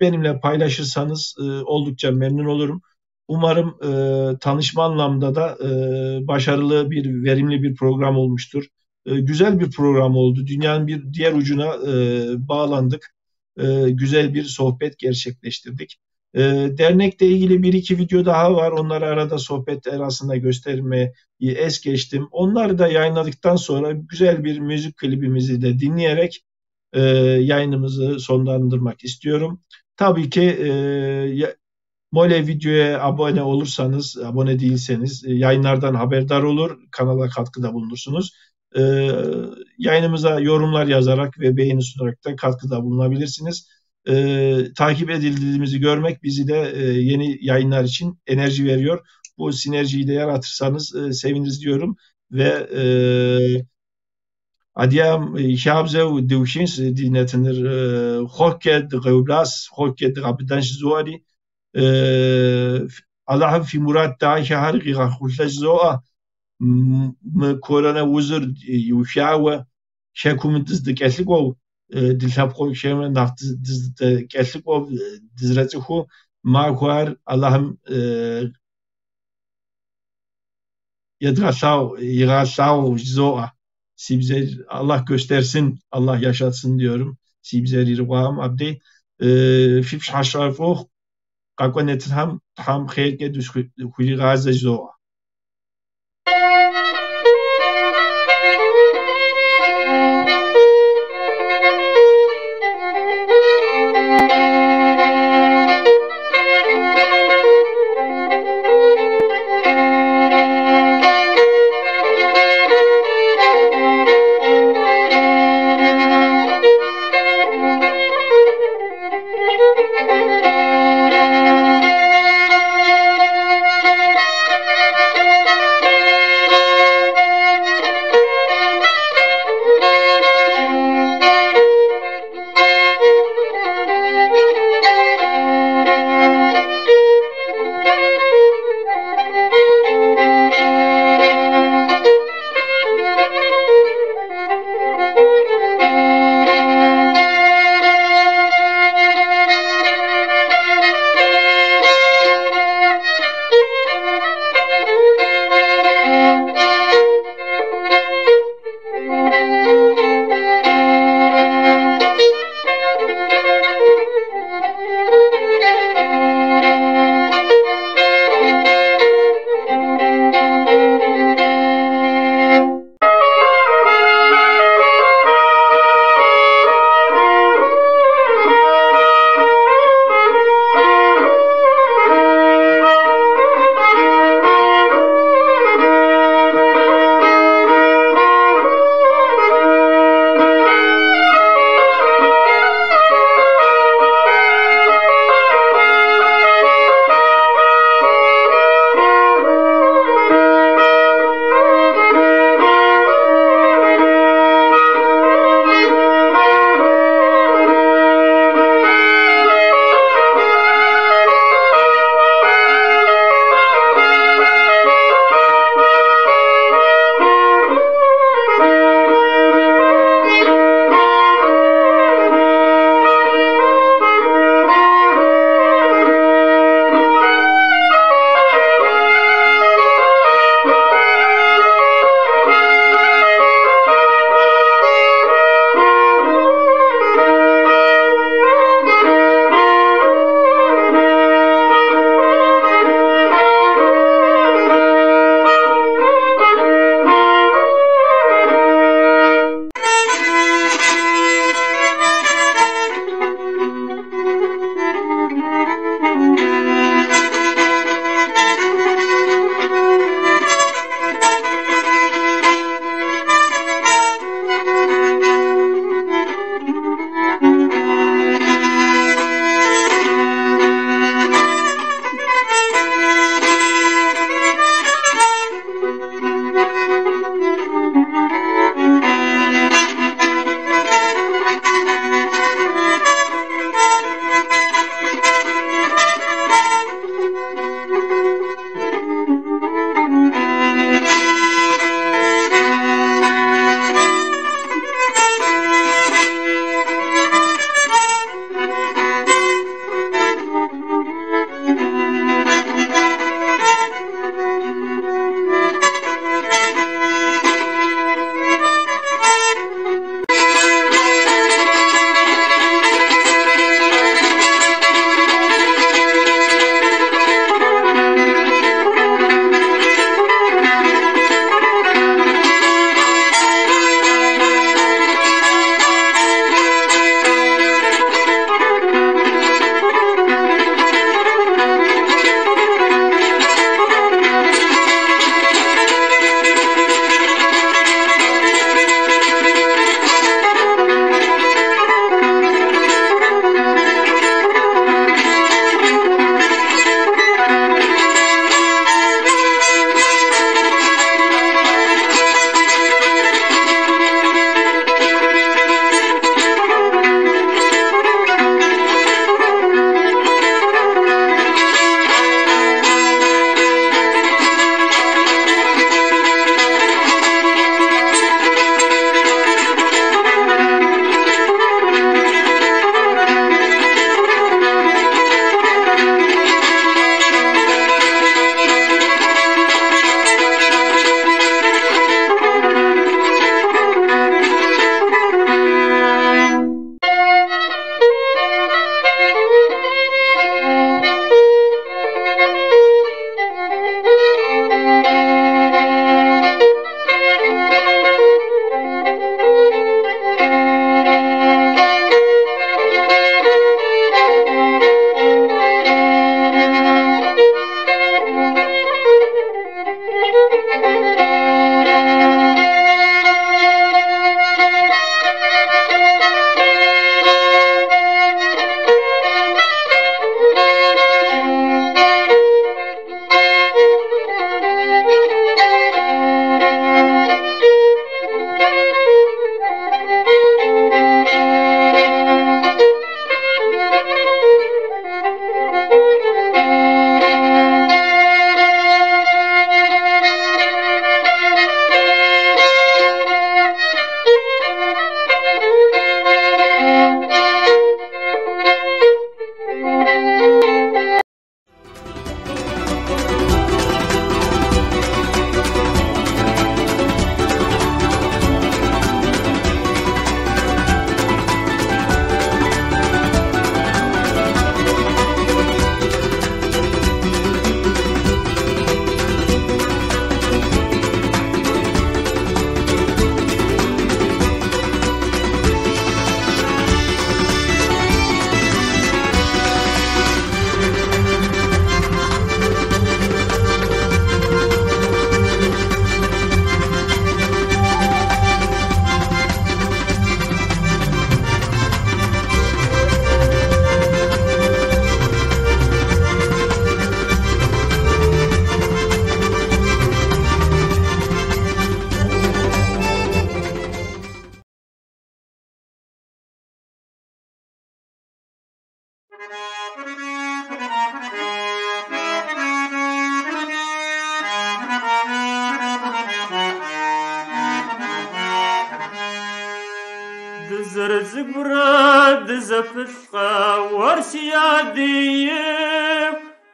benimle paylaşırsanız oldukça memnun olurum. Umarım tanışma anlamda da başarılı bir, verimli bir program olmuştur. Güzel bir program oldu. Dünyanın bir diğer ucuna bağlandık. Güzel bir sohbet gerçekleştirdik. Dernekle ilgili bir iki video daha var. Onları arada sohbet arasında göstermeyi es geçtim. Onları da yayınladıktan sonra güzel bir müzik klibimizi de dinleyerek yayınımızı sonlandırmak istiyorum. Tabii ki Mole videoya abone olursanız, abone değilseniz yayınlardan haberdar olur, kanala katkıda bulunursunuz. Yayınımıza yorumlar yazarak ve beğeni sunarak da katkıda bulunabilirsiniz. Takip edildiğimizi görmek bizi de yeni yayınlar için enerji veriyor. Bu sinerjiyi de yaratırsanız seviniriz diyorum ve Adiam Şabze Duvşins dinletinir Hokked Gıblas Hokked Gabdanş Zuari Allah'ım fi murat dahi harqi khulaj zoa korona uzur yuşawa şekum dizdikellik dilhapqo şeme naft dizdikellik dizratxu maquar Allah'ım yadgasaw zoa Sibzer Allah göstersin, Allah yaşatsın diyorum. Sibzer irqam abdi fifş haşrafuh qaqonet ham khairke dushuli gaze zoa زرزبرا دزفلقا ورسيادية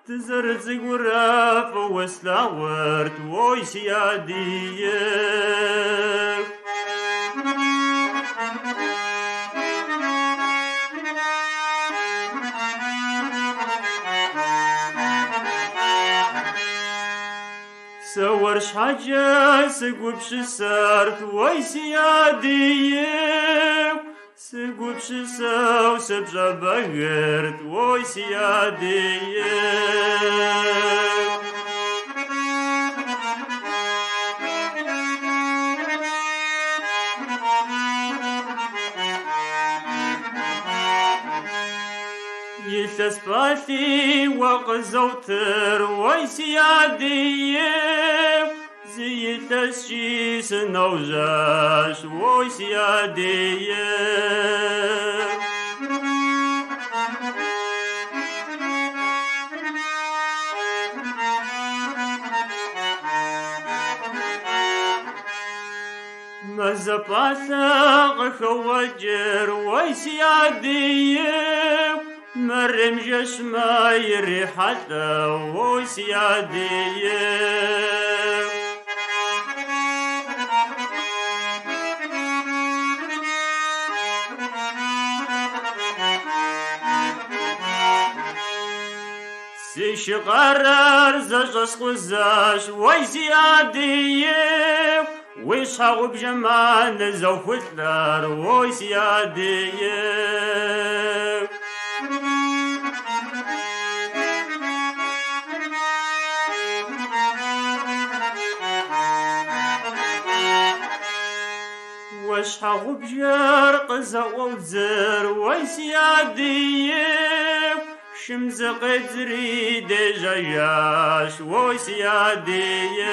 تزرزبرا فوسلا ورد ويسيادية سورش حاجة سقوبش سارت ويسيادية سقوبش ساو سبجا بغرت ويسيادية يتسباتي وقزوتر ويسيادية زي تسجيس نوجاش ويسيادية مزباثق خوجر ويسيادية مرم جشما يريحة ويسيادية سيش قرار زجس قزاش ويسيادية ويش حاغب جمان زوفتلار ويسيادية وش حاغب جرق زوزر ويسيادية شمز قدري دجاجاش ويسيادية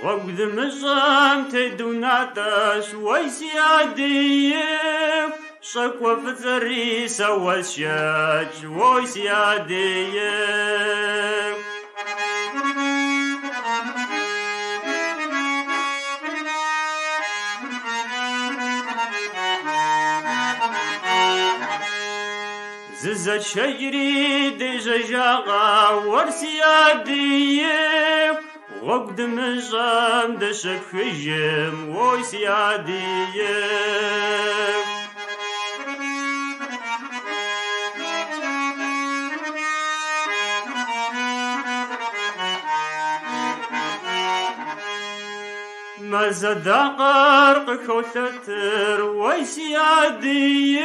وقد مشام تدوناتاش ويسيادية شكوى فتري سوى الشاج ويسيادية ززت شجري دجاجا ورسيادية وقد مشام دشك خجم ويسيادية مزد قرق خوتتر ويسيادية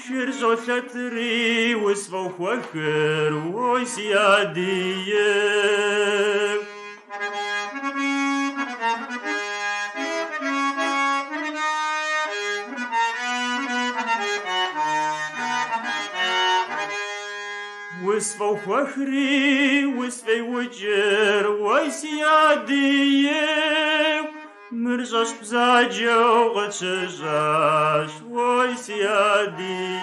شرزو ثتري وسفو فكر ويسيادية وسفو فخري وسفي وجر ويسيادية مرجاش بزاجو غتشجاش ويسيادية